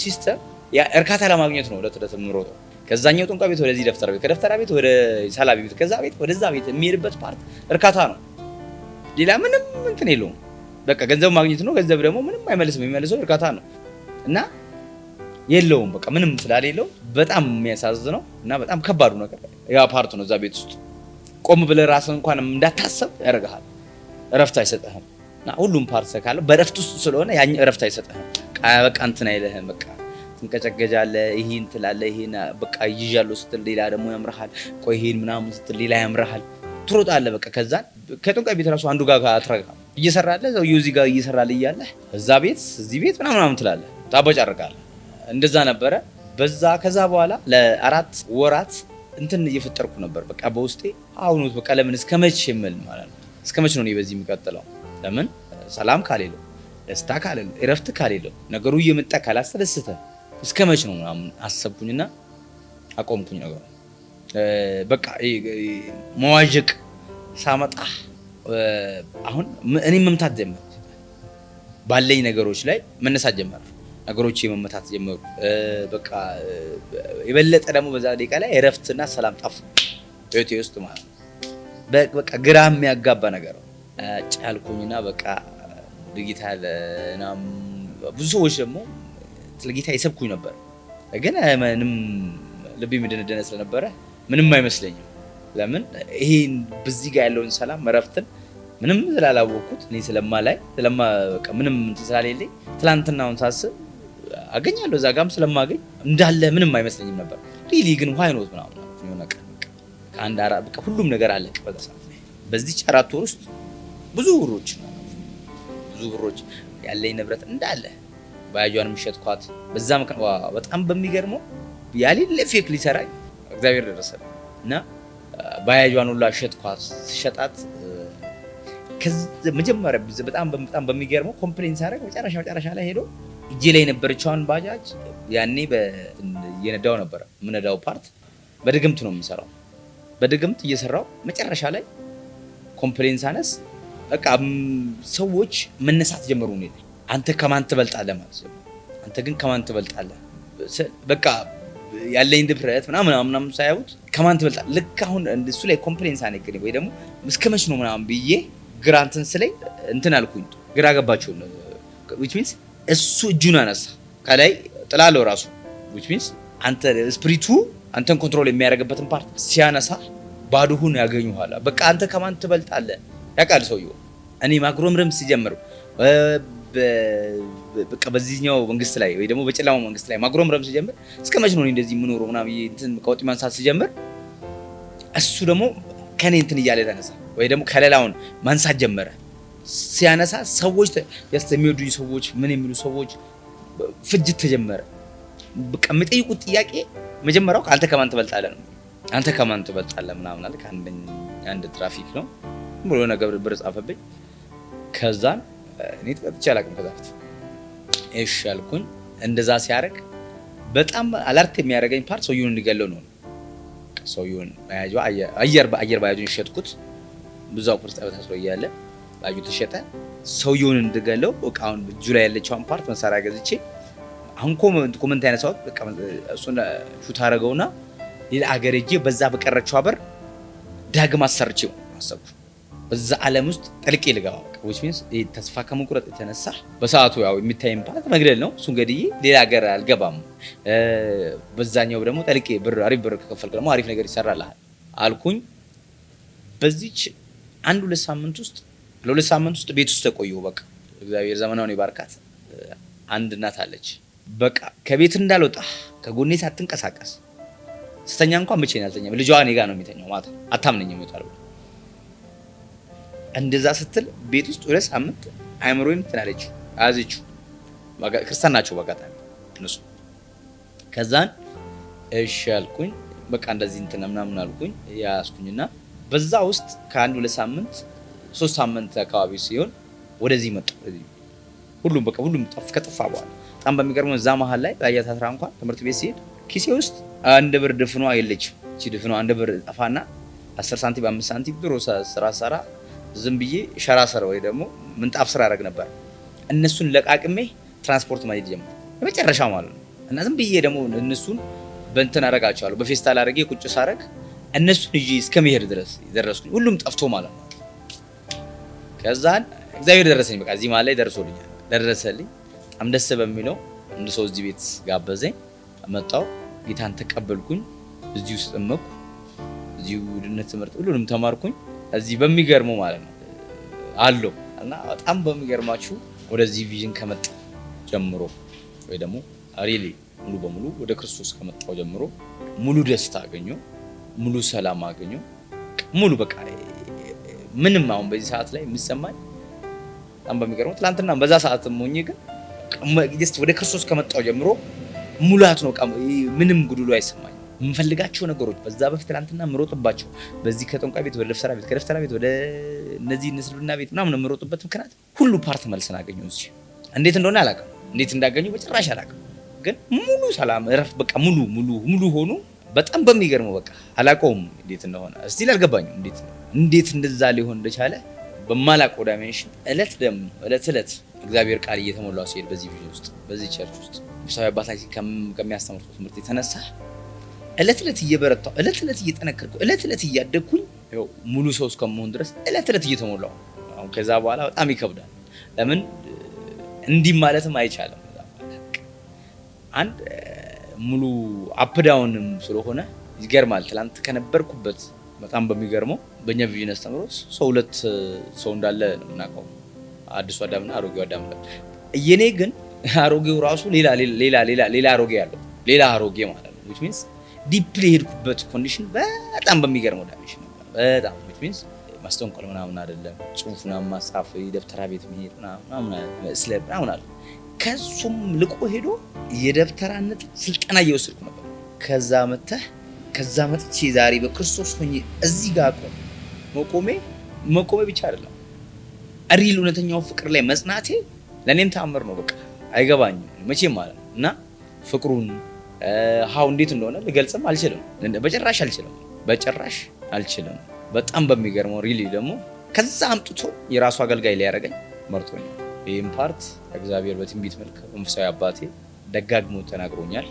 S1: ሲስተም ያ እርካታ ለማግኘት ነው። ለተደተ የምሮጠው ከዛኛው ጦንቃ ቤት ወደዚህ ደፍተራ ቤት፣ ከደፍተራ ቤት ወደ ሰላቢ ቤት፣ ከዛ ቤት ወደዛ ቤት የሚሄድበት ፓርት እርካታ ነው። ሌላ ምንም እንትን የለውም። በቃ ገንዘብ ማግኘት ነው። ገንዘብ ደግሞ ምንም አይመልስም። የሚመልሰው እርካታ ነው እና የለውም። በቃ ምንም ስላሌለው በጣም የሚያሳዝነው እና በጣም ከባዱ ነገር ያ ፓርት ነው። እዛ ቤት ውስጥ ቆም ብለህ ራስህ እንኳን እንዳታሰብ ያደርግሃል። እረፍት አይሰጥህም። እና ሁሉም ፓርት ካለው በእረፍት ውስጥ ስለሆነ ያኝ እረፍት አይሰጥህም። በቃ እንትን አይልህም። በቃ ትንቀጨገጃለህ። ይሄን ትላለህ፣ ይሄን በቃ ይያለው ስትል ሌላ ደግሞ ያምርሃል። ቆይ ይሄን ምናምን ስትል ሌላ ያምርሃል። ትሮጣለህ። በቃ ከዛ ከጦንቃይ ቤት ራሱ አንዱ ጋር አትረጋ እየሰራለህ እዛው እዚህ ጋር እየሰራለህ እያለህ እዛ ቤት እዚህ ቤት ምናምን ትላለህ፣ ታበጫርቃለህ። እንደዛ ነበረ። ከዛ በኋላ ለ4 ወራት እንትን እየፈጠርኩ ነበር። በቃ በውስጤ አሁኑት በቃ ለምን እስከመቼ የምል ማለት ነው። እስከመቼ ነው እኔ በዚህ የሚቀጥለው? ለምን ሰላም ካሌለው፣ ደስታ ካሌለው፣ እረፍት ካሌለው፣ ነገሩ እየመጣ ካላስደሰተ እስከመቼ ነው ምናምን አሰብኩኝና አቆምኩኝ ነገሩ። በቃ መዋዠቅ ሳመጣ አሁን እኔ መምታት ጀመርኩ። ባለኝ ነገሮች ላይ መነሳት ጀመረ። ነገሮች የመመታት ጀመሩ። በቃ የበለጠ ደግሞ በዛ ደቂቃ ላይ እረፍትና ሰላም ጠፋ ቤቴ ውስጥ ማለት ነው። በቃ ግራ የሚያጋባ ነገር ነው። ጫልኩኝና በቃ ለጌታ ለናም ብዙ ሰዎች ደግሞ ለጌታ ይሰብኩኝ ነበር። ግን ምንም ልቤ ምድነደነ ስለነበረ ምንም አይመስለኝም። ለምን ይሄን በዚህ ጋር ያለውን ሰላም እረፍትን ምንም ስላላወቅኩት እኔ በቃ ምንም ስለሌለኝ ትላንትናውን ሳስብ አገኛለሁ እዛ ጋርም ስለማገኝ እንዳለ ምንም አይመስለኝም ነበር። ሪሊ ግን ዋይ ኖት ምናምን የሆነ ቀን ከአንድ አራ በቃ ሁሉም ነገር አለቀ በዛ ሰዓት ላይ። በዚህ 4 ወር ውስጥ ብዙ ብሮች ያለኝ ንብረት እንዳለ ባያጇንም ሸጥኳት። በዛ በጣም በሚገርመው ያሌለ ፌክ ሊሰራኝ እግዚአብሔር ደረሰ እና ባያጇን ሁላ ሸጣት። መጀመሪያ በጣም በሚገርመው ኮምፕሌንስ አደረግ መጨረሻ ላይ ሄዶ እጄ ላይ የነበረችውን ባጃጅ ያኔ የነዳው ነበር የምነዳው ፓርት በድግምት ነው የምሰራው። በድግምት እየሰራው መጨረሻ ላይ ኮምፕሌንስ አነስ በቃ ሰዎች መነሳት ጀመሩ። ነው አንተ ከማን ትበልጣለህ ማለት ነው። አንተ ግን ከማን ትበልጣለህ በቃ ያለኝ ድፍረት ምናምን ሳያዩት ከማን ትበልጣለህ። ልክ አሁን እሱ ላይ ኮምፕሌንስ አነገኝ ወይ ደግሞ እስከመች ነው ምናምን ብዬ ግራ እንትን ስለኝ እንትን አልኩኝ። ግራ ገባቸው ነው which means እሱ እጁን አነሳ ከላይ ጥላለው ራሱ which means አንተ ስፒሪቱ አንተን ኮንትሮል የሚያደርግበትን ፓርት ሲያነሳ ባዶሁን ያገኙኋላ። በቃ አንተ ከማን ትበልጣለህ ያውቃል ሰውየው። እኔ ማግሮምረም ሲጀምር በቃ በዚህኛው መንግስት ላይ ወይ ደግሞ በጨለማው መንግስት ላይ ማግሮምረም ሲጀምር እስከመቼ ነው እንደዚህ የምኖረው ምናምን እንትን ከወጥ ማንሳት ሲጀምር እሱ ደግሞ ከኔ እንትን እያለ ተነሳ ወይ ደግሞ ከሌላውን ማንሳት ጀመረ። ሲያነሳ ሰዎች የሚወዱኝ ሰዎች ምን የሚሉ ሰዎች ፍጅት ተጀመረ። በቃ የምጠይቁት ጥያቄ መጀመሪያው አንተ ከማን ትበልጣለህ ነው። አንተ ከማን ትበልጣለህ ምናምን አለ። አንድ ትራፊክ ነው ብሎ ነገር ብር ጻፈብኝ። ከዛን እኔ ተቀጥቼ አላውቅም። ከዛፍት እሺ አልኩኝ። እንደዛ ሲያደርግ በጣም አላርት የሚያደርገኝ ፓርት ሰውየውን እንዲገለው ነው። ሰውየውን አየር ባያጁን ሸጥኩት። ብዙ አቁርጥ ታስሮ እያለ ባዩ ተሸጠ። ሰውየውን እንድገለው እቃውን እጁ ላይ ያለችውን ፓርት መሳሪያ ገዝቼ አሁን ኮመንት ያነሳሁት በቃ እሱን ሹት አደረገውና ሌላ አገር ሄጄ በዛ በቀረችው አበር ዳግም አሰርቼው አሰብኩ። በዛ ዓለም ውስጥ ጠልቄ ልገባ በቃ which means ተስፋ ከመቁረጥ የተነሳ በሰዓቱ ያው የሚታየኝ ፓርት መግደል ነው። እሱን ገድዬ ሌላ ሀገር አልገባም። በዛኛው ደግሞ ጠልቄ አሪፍ ብር ከከፈልክ ደግሞ አሪፍ ነገር ይሰራልሃል አልኩኝ። በዚች ለሁለት ሳምንት ውስጥ ቤት ውስጥ ተቆየሁ። በቃ እግዚአብሔር ዘመናውን ይባርካት። አንድ እናት አለች በቃ ከቤት እንዳልወጣ ከጎኔ ሳትንቀሳቀስ ስተኛ እንኳን ብቻዬን አልተኛም። ልጇ እኔ ጋር ነው የሚተኛው ማታ አታምነኝም ይወጣል። እንደዛ ስትል ቤት ውስጥ 2 ሳምንት አይምሮዬን ትናለች አዝቹ ክርስቲያን ናቸው በቃታኝ እነሱ። ከዛን እሺ አልኩኝ በቃ እንደዚህ እንትን ምናምን አልኩኝ ያስኩኝና በዛ ውስጥ ከ1-2 ሳምንት 3 ሳምንት አካባቢ ሲሆን ወደዚህ መጣ። ሁሉም ከጠፋ በኋላ በጣም በሚገርመው እዛ መሀል ላይ ባያት አስራ እንኳን ትምህርት ቤት ሲሄድ ኪሴ ውስጥ 1 ብር ድፍኗ የለችም። እቺ ድፍኗ 1 ብር ጠፋና 10 ሳንቲም 5 ሳንቲም ድሮ ስራ ዝም ብዬ ሸራ ሰራ ወይ ደግሞ ምንጣፍ ስራ አደረግ ነበር። እነሱን ለቃቅሜ ትራንስፖርት ማይድ ጀመረ በመጨረሻ ማለት ነው። እና ዝም ብዬ ደግሞ እነሱን በእንትን አረጋቸዋለሁ በፌስታል አረጌ ቁጭ ሳረግ እነሱን እጂ እስከመሄድ ድረስ ደረስኩኝ። ሁሉም ጠፍቶ ማለት ነው። ከዛን እግዚአብሔር ደረሰኝ። በቃ እዚህ ማለት ላይ ደረሰልኝ። በጣም ደስ በሚለው እንደ ሰው እዚህ ቤት ጋበዘኝ። መጣሁ፣ ጌታን ተቀበልኩኝ። እዚህ ውስጥ ተመኩ። እዚህ ድነት ትምህርት ሁሉንም ተማርኩኝ። እዚህ በሚገርመው ማለት ነው አለው እና በጣም በሚገርማችሁ ወደዚህ ቪዥን ከመጣ ጀምሮ ወይ ደግሞ ሪሊ ሙሉ በሙሉ ወደ ክርስቶስ ከመጣው ጀምሮ ሙሉ ደስታ አገኘሁ፣ ሙሉ ሰላም አገኘሁ። ሙሉ በቃ ምንም አሁን በዚህ ሰዓት ላይ የሚሰማኝ በጣም በሚገርመው ትላንትና በዛ ሰዓት ሞኝ ግን ጀስት ወደ ክርስቶስ ከመጣው ጀምሮ ሙላት ነው። ምንም ጉድሉ አይሰማኝ። የምፈልጋቸው ነገሮች በዛ በፊት ትላንትና ምሮጥባቸው በዚህ ከጠንቋይ ቤት ወደ ደፍተራ ቤት ከደፍተራ ቤት ወደ እነዚህ ንስሉና ቤት ምናምን የምሮጥበት ምክንያት ሁሉ ፓርት መልስን አገኘሁ። እዚህ እንዴት እንደሆነ አላውቅም፣ እንዴት እንዳገኘሁ በጭራሽ አላውቅም። ግን ሙሉ ሰላም እረፍት በቃ ሙሉ ሆኖ በጣም በሚገርመው በቃ አላውቀውም እንዴት እንደሆነ እስቲል አልገባኝም። እንዴት እንደዛ ሊሆን እንደቻለ በማላውቀው ዳይሜንሽን እለት እግዚአብሔር ቃል እየተሞላው ሲሄድ በዚህ ቪዲዮ ውስጥ በዚህ ቸርች ውስጥ ሰው አባታችን ከሚያስተምረው ትምህርት የተነሳ እለት እየበረታው እለት እየጠነከርኩ እለት እያደግኩኝ ያው ሙሉ ሰው እስከመሆን ድረስ እለት እየተሞላው አሁን ከዛ በኋላ በጣም ይከብዳል። ለምን እንዲህ ማለትም አይቻልም። አንድ ሙሉ አፕ ዳውንም ስለሆነ ይገርማል። ትላንት ከነበርኩበት በጣም በሚገርመው በእኛ ቪዥን አስተምሮት ሁለት ሰው እንዳለ ነው የምናውቀው፣ አዲሱ አዳምና አሮጌው አዳም። የኔ ግን አሮጌው ራሱ ሌላ አሮጌ ያለው ሌላ አሮጌ ማለት ነው። which means ዲፕሊ ሄድኩበት ኮንዲሽን በጣም በሚገርመው ዳይሜንሽን ነበር። በጣም which means ማስተንቆል ምናምን አይደለም፣ ጽሁፍና ማጻፍ ደብተራ ቤት መሄድ ምናምን መስለ ምናምን አለ። ከሱም ልቆ ሄዶ የደብተራነት ስልጠና እየወሰድኩ ነበር። ከዛ መጥቼ ዛሬ በክርስቶስ ሆኜ እዚህ ጋር መቆሜ ብቻ አይደለም ሪል እውነተኛው ፍቅር ላይ መጽናቴ ለኔም ተአምር ነው። በቃ አይገባኝም መቼም ማለት ነው። እና ፍቅሩን ሃው እንዴት እንደሆነ ልገልጽም አልችልም፣ በጭራሽ አልችልም። በጣም በሚገርመው ሪሊ ደግሞ ከዛ አምጥቶ የራሱ አገልጋይ ሊያደርገኝ መርጦኛል። ይህም ፓርት እግዚአብሔር በትንቢት መልክ መንፈሳዊ አባቴ ደጋግሞ ተናግሮኛል።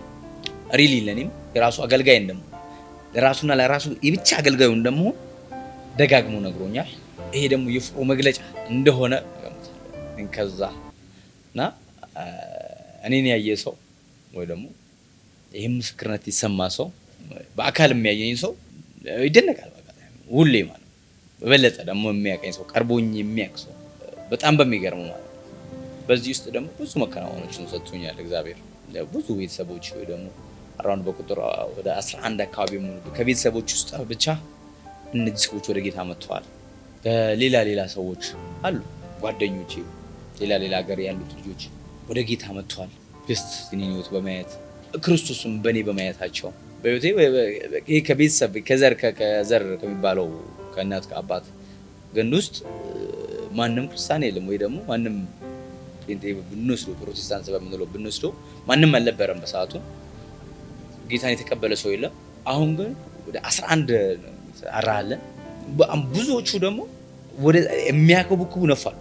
S1: ሪሊ ለኔም የራሱ አገልጋይ እንደምሆን ለራሱና ለራሱ የብቻ አገልጋዩ እንደምሆን ደጋግሞ ነግሮኛል። ይሄ ደግሞ የፍቅሩ መግለጫ እንደሆነ ገምታለሁ። ከዛ እና እኔን ያየ ሰው ወይ ደግሞ ይሄ ምስክርነት ይሰማ ሰው በአካል የሚያየኝ ሰው ይደነቃል። ሁሌ ማለት በበለጠ ደግሞ የሚያቀኝ ሰው ቀርቦኝ የሚያቅ ሰው በጣም በሚገርመው ማለት በዚህ ውስጥ ደግሞ ብዙ መከናወኖችን ሰጥቶኛል እግዚአብሔር። ብዙ ቤተሰቦች ወይ ደግሞ አራውንድ በቁጥር ወደ 11 አካባቢ ሙሉ ከቤተሰቦች ውስጥ ብቻ እነዚህ ሰዎች ወደ ጌታ መጥተዋል። ሌላ ሰዎች አሉ ጓደኞቼ፣ ሌላ ሀገር ያሉት ልጆች ወደ ጌታ መጥተዋል። ጀስት እኔን ህይወት በማየት ክርስቶስን በእኔ በማየታቸው በህይወቴ ከቤተሰብ ከዘር ከሚባለው ከእናት ከአባት ገንድ ውስጥ ማንም ክርስቲያን የለም ወይ ደግሞ ማንም ጴንጤ ብንወስዶ ፕሮቴስታንት በምንለው ብንወስዶ ማንም አልነበረም በሰዓቱ ጌታን የተቀበለ ሰው የለም። አሁን ግን ወደ 11 አራለን። ብዙዎቹ ደግሞ ወደ የሚያከቡክቡ ነፋሉ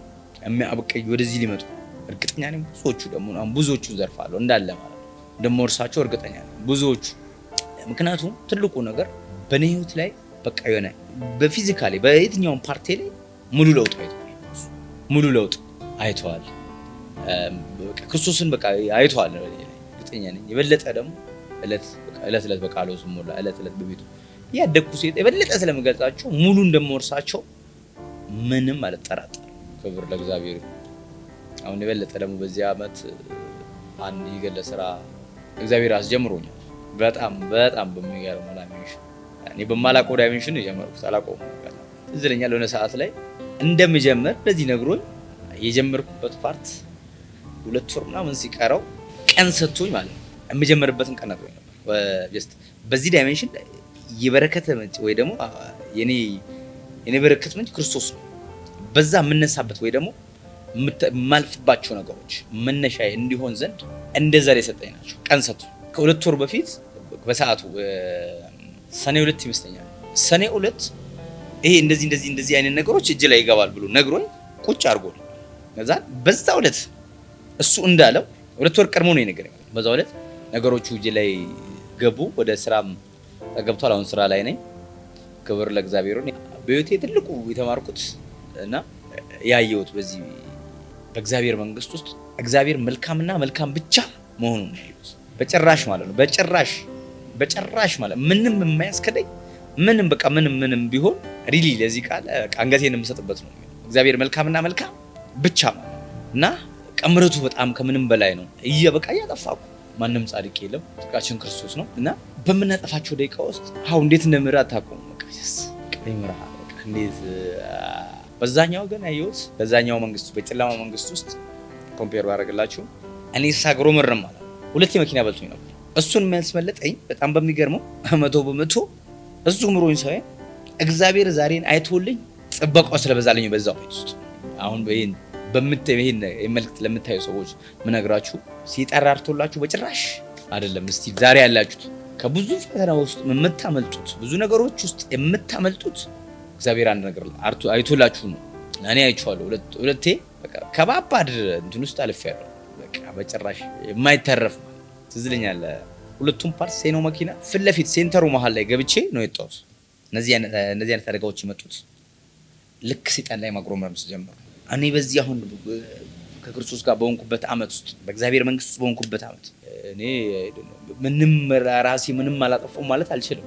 S1: የሚያበቀይ ወደዚህ ሊመጡ እርግጠኛ ነኝ። ብዙዎቹ ዘርፋለሁ እንዳለ ማለት ነው እንደምወርሳቸው እርግጠኛ ነኝ ብዙዎቹ። ምክንያቱም ትልቁ ነገር በኔ ህይወት ላይ በቃ የሆነ በፊዚካሊ በየትኛውም ፓርቲ ላይ ሙሉ ለውጥ አይተዋል። ክርስቶስን በቃ አይተዋል እርግጠኛ ነኝ። የበለጠ ደግሞ እለት በቃሉ ስሞላ እለት በቤቱ ያደኩ ሴት የበለጠ ስለምገልጻቸው ሙሉ እንደምወርሳቸው ምንም አልጠራጠርም። ክብር ለእግዚአብሔር። አሁን የበለጠ ደግሞ በዚህ ዓመት አንድ የገለ ስራ እግዚአብሔር አስጀምሮኛል። በጣም በሚገርም ዳይሜንሽን እኔ በማላውቀው ዳይሜንሽን የጀመርኩት አላውቀውም። ትዝ ይለኛል የሆነ ሰዓት ላይ እንደምጀምር ለዚህ ነግሮኝ የጀመርኩበት ፓርት 2 ወር ምናምን ሲቀረው ቀን ሰጥቶኝ ማለት ነው የምጀምርበትን ቀን ነግሮኝ ነበር። በዚህ ዳይሜንሽን የበረከት ምንጭ ወይ ደግሞ የኔ በረከት ምንጭ ክርስቶስ ነው። በዛ የምነሳበት ወይ ደግሞ የማልፍባቸው ነገሮች መነሻ እንዲሆን ዘንድ እንደዛ ላይ ሰጠኝ ናቸው። ቀን ሰጥቶኝ ከ2 ወር በፊት በሰዓቱ ሰኔ 2 ይመስለኛል። ሰኔ 2 ይሄ እንደዚህ አይነት ነገሮች እጅ ላይ ይገባል ብሎ ነግሮኝ ቁጭ አድርጎኝ ከዛ በዛው ዕለት እሱ እንዳለው 2 ወር ቀድሞ ነው የነገረኝ። በዛው ዕለት ነገሮቹ እጅ ላይ ገቡ። ወደ ስራም ተገብቷል። አሁን ስራ ላይ ነኝ። ክብር ለእግዚአብሔር። በህይወቴ ትልቁ የተማርኩት እና ያየሁት በዚህ በእግዚአብሔር መንግስት ውስጥ እግዚአብሔር መልካምና መልካም ብቻ መሆኑን ነው ያየሁት። በጭራሽ ማለት ነው በጭራሽ ማለት ምንም የማያስከደኝ ምንም ቢሆን ሪሊ ለዚህ ቃል አንገቴን የምሰጥበት ነው። እግዚአብሔር መልካምና መልካም ብቻ ማለት እና ቀምረቱ በጣም ከምንም በላይ ነው። በቃ እያጠፋኩ ማንም ጻድቅ የለም፣ ጽድቃችን ክርስቶስ ነው። እና በምናጠፋቸው ደቂቃ ውስጥ እንዴት እንደምራ አታውቁም። እንዴት በዛኛው ግን ያየሁት በዛኛው መንግስት በጨለማ መንግስት ውስጥ ኮምፔር ባደርግላችሁ እኔ ሳግሮ ምርም ማለት 2 መኪና በልቶኝ ነበር። እሱን የሚያስመለጠኝ በጣም በሚገርመው 100% እሱ ምሮኝ ሳይ እግዚአብሔር ዛሬን አይቶልኝ ጥበቃው ስለበዛልኝ በዛው ቤት ውስጥ አሁን ይሄን መልእክት ለምታዩ ሰዎች ምነግራችሁ ሲጠራርቶላችሁ በጭራሽ አይደለም። እስቲ ዛሬ ያላችሁት ከብዙ ፈተና ውስጥ የምታመልጡት ብዙ ነገሮች ውስጥ የምታመልጡት እግዚአብሔር አንድ ነገር አይቶላችሁ ነው። እኔ አይቼዋለሁ። ሁለቴ በቃ ከባባድ እንትን ውስጥ አልፌያለሁ። በቃ በጭራሽ የማይተረፍ ትዝ ይለኛል። ሁለቱም ፓርት ሴኖ መኪና ፊት ለፊት ሴንተሩ መሃል ላይ ገብቼ ነው የወጣሁት። እነዚህ አይነት አደጋዎች የመጡት ልክ ሲጠን ላይ ማግሮመርም ጀመሩ። እኔ በዚህ አሁን ከክርስቶስ ጋር በሆንኩበት ዓመት ውስጥ በእግዚአብሔር መንግስት ውስጥ በሆንኩበት ዓመት እኔ ራሴ ምንም አላጠፋሁም ማለት አልችልም።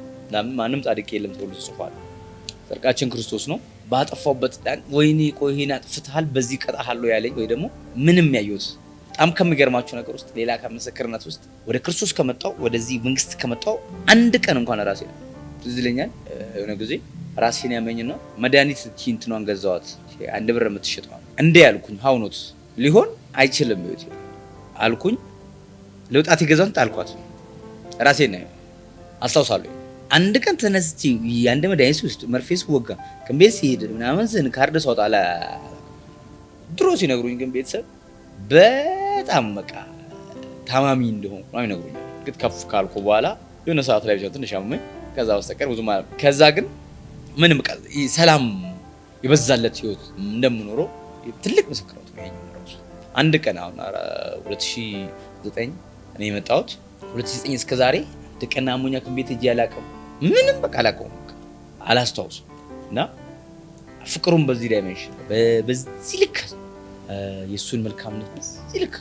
S1: ማንም ጻድቅ የለም ተብሎ ተጽፏል። ጽድቃችን ክርስቶስ ነው። ባጠፋሁበት ዳን ወይኔ ቆይ ይሄን አጥፍተሃል በዚህ ቀጣሃለሁ ያለኝ ወይ ደግሞ ምንም ያየሁት በጣም ከሚገርማችሁ ነገር ውስጥ ሌላ ከምስክርነት ውስጥ ወደ ክርስቶስ ከመጣው ወደዚህ መንግስት ከመጣው አንድ ቀን እንኳን ራሴ ትዝ ይለኛል። የሆነ ጊዜ ራሴን ያመኝና መድኃኒት እንትኗን ገዛዋት 1 ብር የምትሸጠው እንዴ ያልኩኝ ሀውኖት ሊሆን አይችልም ይወት አልኩኝ። ለውጣት ይገዛውን ጣልኳት ራሴን ነው አስታውሳለሁ። አንድ ቀን ተነስቼ አንድ መድኃኒት ውስጥ መርፌስ ወጋ ከቤት ሲሄድ ምናምን ዝን ካርድ ሰውጣ አለ ድሮ ሲነግሩኝ ግን ቤተሰብ በጣም በቃ ታማሚ እንደሆነ ነው ይነግሩኝ። ግጥ ከፍ ካልኩ በኋላ የሆነ ሰዓት ላይ ብቻ ትንሽ አመመኝ። ከዛ በስተቀር ብዙ ማለት ከዛ ግን ምንም በቃ ሰላም የበዛለት ህይወት እንደምኖረው ትልቅ ምስክርነት ነው ያየው ራሱ። አንድ ቀን አሁን 2009 እኔ የመጣሁት 2009 እስከ ዛሬ ደቀና አሞኛ ከቤት እጄ አላውቅም። ምንም በቃ አላውቀውም፣ አላስታውስም። እና ፍቅሩን በዚህ ዳይሜንሽን በዚህ ልክ የሱን መልካምነት በዚህ ልክ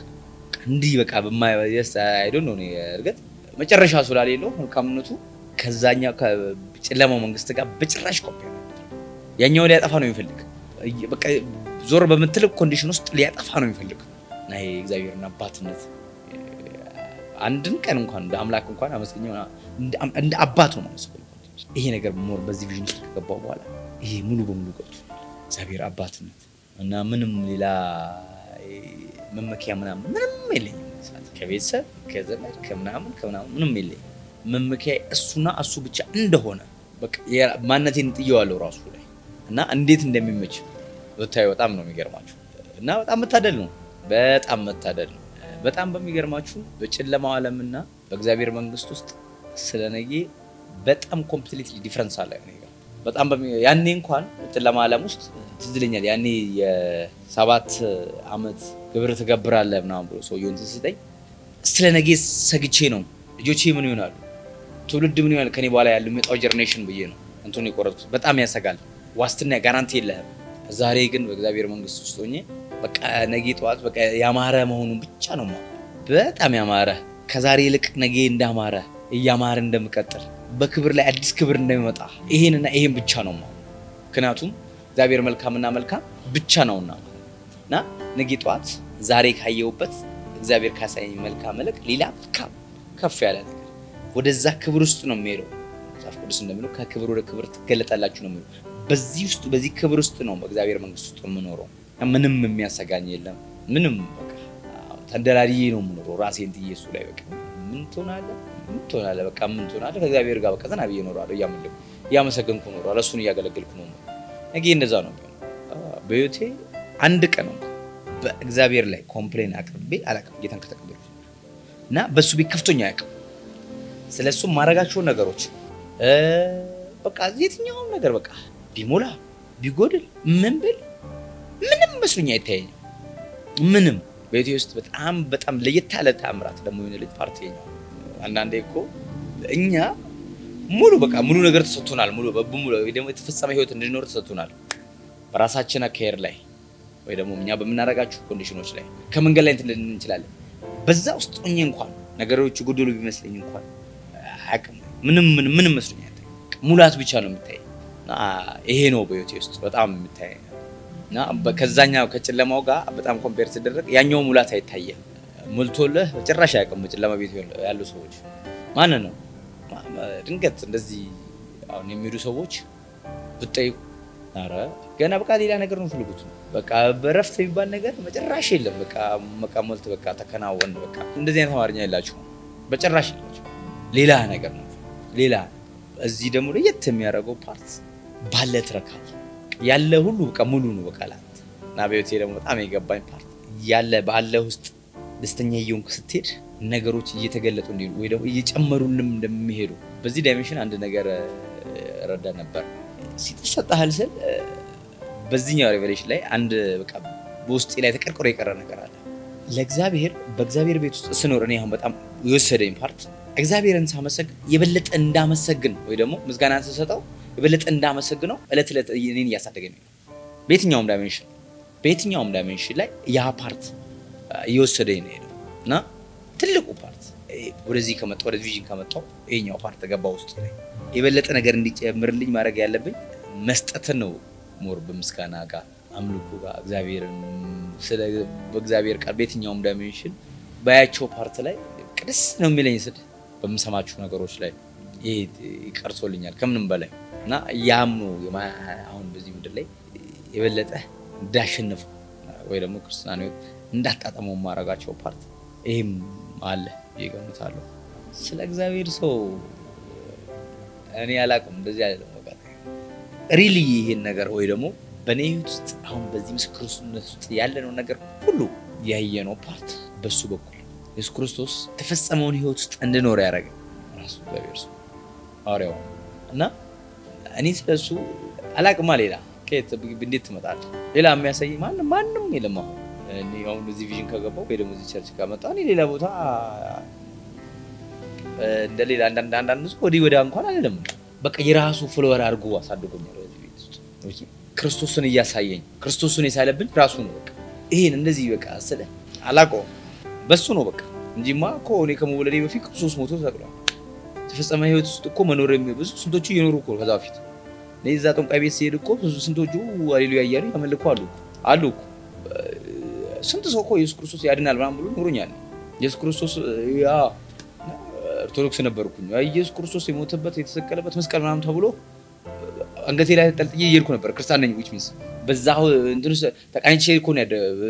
S1: እንዲህ በቃ በማይወስ አይ ዶንት ኖ ነው እርግጥ መጨረሻ ስላሌለው መልካምነቱ ከዛኛው ከጨለማው መንግስት ጋር በጭራሽ ኮምፔር ያኛው ሊያጠፋ ነው የሚፈልግ። በቃ ዞር በምትልቅ ኮንዲሽን ውስጥ ሊያጠፋ ነው የሚፈልግ። እና ይሄ እግዚአብሔርና አባትነት አንድን ቀን እንኳን እንደ አምላክ እንኳን አመስገኘው እንደ አባት ነው ማለት ነው። ይሄ ነገር ሞር በዚህ ቪዥን ውስጥ ከገባው በኋላ ይሄ ሙሉ በሙሉ ገብቶ እግዚአብሔር አባትነት እና ምንም ሌላ መመኪያ ምንም የለኝም። ከቤተሰብ ከዘመድ ከምናምን ምንም የለኝም። መመኪያ እሱና እሱ ብቻ እንደሆነ በቃ ማንነቴን ጥየዋለሁ ራሱ ላይ እና እንዴት እንደሚመች ወጣይ በጣም ነው የሚገርማችሁ። እና በጣም መታደል ነው፣ በጣም መታደል ነው። በጣም በሚገርማችሁ በጨለማው ዓለምና በእግዚአብሔር መንግስት ውስጥ ስለነጌ በጣም ኮምፕሊትሊ ዲፈረንስ አለ። በጣም ያኔ እንኳን ጨለማ ዓለም ውስጥ ትዝ ይለኛል። ያኔ የ7 ዓመት ግብር ትገብራለህ ምናምን ብሎ ሰውዬው እንትን ሲጠኝ ስለ ነገ ሰግቼ ነው። ልጆቼ ምን ይሆናሉ፣ ትውልድ ምን ይሆናል ከኔ በኋላ ያለው የሚመጣው ጀነሬሽን ብዬ ነው እንትን የቆረጥኩት። በጣም ያሰጋል። ዋስትና ጋራንቲ የለህም። ዛሬ ግን በእግዚአብሔር መንግስት ውስጥ ሆኜ በቃ ነገ ጠዋት በቃ ያማረ መሆኑን ብቻ ነው በጣም ያማረ ከዛሬ ይልቅ ነገ እንዳማረ እያማረ እንደምቀጥል በክብር ላይ አዲስ ክብር እንደሚመጣ ይሄንና ይሄን ብቻ ነው ምክንያቱም እግዚአብሔር መልካምና መልካም ብቻ ነውና እና ነገ ጠዋት ዛሬ ካየውበት እግዚአብሔር ካሳየኝ መልካም መልክ ሌላ መልካም ከፍ ያለ ነገር ወደዛ ክብር ውስጥ ነው የሚሄደው። መጽሐፍ ቅዱስ እንደሚለው ከክብር ወደ ክብር ትገለጣላችሁ ነው የሚለው። በዚህ ክብር ውስጥ ነው በእግዚአብሔር መንግስት ውስጥ የምኖረው። ምንም የሚያሰጋኝ የለም። ምንም በቃ ተንደላድዬ ነው የምኖረው ራሴን ጥዬ እሱ ላይ በቃ ምን ትሆናለህ በቃ ምን ትሆናለህ ከእግዚአብሔር ጋር በቃ ዘና ብዬ እኖራለሁ። እያመሰገንኩ እኖራለሁ። እሱን እያገለገልኩ ነው። ነገ እንደዛ ነው በህይወቴ አንድ ቀን በእግዚአብሔር ላይ ኮምፕሌን አቅርቤ አላውቅም። ጌታን ከተቀበልኩ እና በሱ ቤት ከፍቶኛ አያውቅም። ስለሱ ማረጋቸው ነገሮች በቃ የትኛውም ነገር በቃ ቢሞላ ቢጎድል ምን ብል ምንም መስሎኝ አይታየኝም። ምንም ቤቴ ውስጥ በጣም ለየት ያለ ተአምራት ደግሞ የሆነ ልጅ ፓርቲ ነው። አንዳንዴ እኮ እኛ ሙሉ ነገር ተሰጥቶናል። ሙሉ ወይ ደግሞ የተፈጸመ ህይወት እንድንኖር ተሰጥቶናል። በራሳችን አካሄድ ላይ ወይ ደግሞ እኛ በምናረጋቸው ኮንዲሽኖች ላይ ከመንገድ ላይ እንትን እንችላለን። በዛ ውስጥ ሆኜ እንኳን ነገሮች ጎደሉ ቢመስለኝ እንኳን አያውቅም። ምንም መስሎኝ አይታየኝም። ሙላት ብቻ ነው የሚታየኝ። ይሄ ነው በህይወቴ ውስጥ በጣም የሚታየኝ እና ከዛኛው ከጨለማው ጋር በጣም ኮምፔር ሲደረግ ያኛው ሙላት አይታየም። ሞልቶልህ ጭራሽ አያውቅም። ጨለማ ቤት ያሉ ሰዎች ማን ነው ድንገት እንደዚህ አሁን የሚሄዱ ሰዎች ብትጠይቁ አረ ገና በቃ ሌላ ነገር ነው ፍልጉት በቃ በረፍት የሚባል ነገር መጨረሻ የለም። በቃ ሞልት በቃ ተከናወን በቃ እንደዚህ አይነት አማርኛ የላችሁም በጭራሽ የላችሁ። ሌላ ነገር ነው ሌላ። እዚህ ደግሞ ለየት የሚያደርገው ፓርት ባለ ትረካል ያለ ሁሉ በቃ ሙሉ ነው በቃ ላት እና በህይወቴ ደግሞ በጣም የገባኝ ፓርት ያለ ባለ ውስጥ ደስተኛ እየሆንክ ስትሄድ ነገሮች እየተገለጡ እንዲሉ ወይ ደግሞ እየጨመሩልም እንደሚሄዱ በዚህ ዳይሜንሽን አንድ ነገር ረዳ ነበር ሲተሰጣል ስል በዚህኛው ሪቨሌሽን ላይ አንድ በቃ በውስጤ ላይ ተቀርቅሮ የቀረ ነገር አለ። ለእግዚአብሔር በእግዚአብሔር ቤት ውስጥ ስኖር እኔ አሁን በጣም የወሰደኝ ፓርት እግዚአብሔርን ሳመሰግን የበለጠ እንዳመሰግን ወይ ደግሞ ምስጋናን ስሰጠው የበለጠ እንዳመሰግነው እለት እኔን እያሳደገኝ ነው። በየትኛውም ዳይሜንሽን ላይ ያ ፓርት እየወሰደኝ ነው ሄደው እና ትልቁ ፓርት ወደዚህ ከመጣው ወደ ቪዥን ከመጣው ይሄኛው ፓርት ገባ ውስጥ ላይ የበለጠ ነገር እንዲጨምርልኝ ማድረግ ያለብኝ መስጠትን ነው። ሞር በምስጋና ጋር አምልኮ ጋር እግዚአብሔርን በእግዚአብሔር ቃል በየትኛውም ዳይሜንሽን ባያቸው ፓርት ላይ ቅድስ ነው የሚለኝ ስል በምሰማችሁ ነገሮች ላይ ይሄ ይቀርጾልኛል ከምንም በላይ እና ያምኑ አሁን በዚህ ምድር ላይ የበለጠ እንዳሸንፍ ወይ ደግሞ ክርስቲያኖ እንዳጣጣመው ማረጋቸው ፓርት ይሄም አለ ይገምታለሁ። ስለ እግዚአብሔር ሰው እኔ አላውቅም እንደዚህ አይደለም በቃ ሪሊ ይሄን ነገር ወይ ደግሞ በኔ ህይወት ውስጥ አሁን በዚህ ምስክርነት ውስጥ ያለነው ነገር ሁሉ ያየነው ፓርት በሱ በኩል ኢየሱስ ክርስቶስ ተፈጸመውን ህይወት ውስጥ እንድኖር ያደረገ ራሱ እግዚአብሔር ሰው አውሬው እና እኔ ስለሱ አላውቅም። ሌላ ከየት እንዴት ትመጣለህ? ሌላ የሚያሳይ ማንም የለም። አሁን እዚህ ቪዥን ከገባው ወይ ደግሞ እዚህ ቸርች ከመጣሁ እኔ ሌላ ቦታ እንደሌላ አንዳንድ ሰው ወዲያ እንኳን አይደለም። በቃ የራሱ ፍሎወር አድርጎ አሳድጎኛል። እዚህ ቤት ውስጥ ክርስቶስን እያሳየኝ ክርስቶስን የሳለብኝ ራሱ ነው። በቃ ይሄን እንደዚህ በቃ ስለ አላውቀውም በሱ ነው በቃ እንጂማ እኮ እኔ ከመወለዴ በፊት ክርስቶስ ሞቶ ተሰቅሏል። ተፈጸመ ህይወት ውስጥ እኮ መኖር ብዙ ስንቶቹ እየኖሩ እኮ ከዛ በፊት ለዛ ጠንቋይ ቤት ሲሄድ እኮ ብዙ ስንቶቹ ሃሌሉያ እያሉ ያመልኩ አሉ እኮ ስንት ሰው እኮ ኢየሱስ ክርስቶስ ያድናል ምናምን ብሎ ኖሮኛል። ኢየሱስ ክርስቶስ ያ ኦርቶዶክስ ነበርኩኝ። ኢየሱስ ክርስቶስ የሞተበት የተሰቀለበት መስቀል ምናምን ተብሎ አንገቴ ላይ ተጠልጥዬ እየሄድኩ ነበር። ክርስቲያን ነኝ which means በዛው እንትን ተቃኝቼ እኮ ነው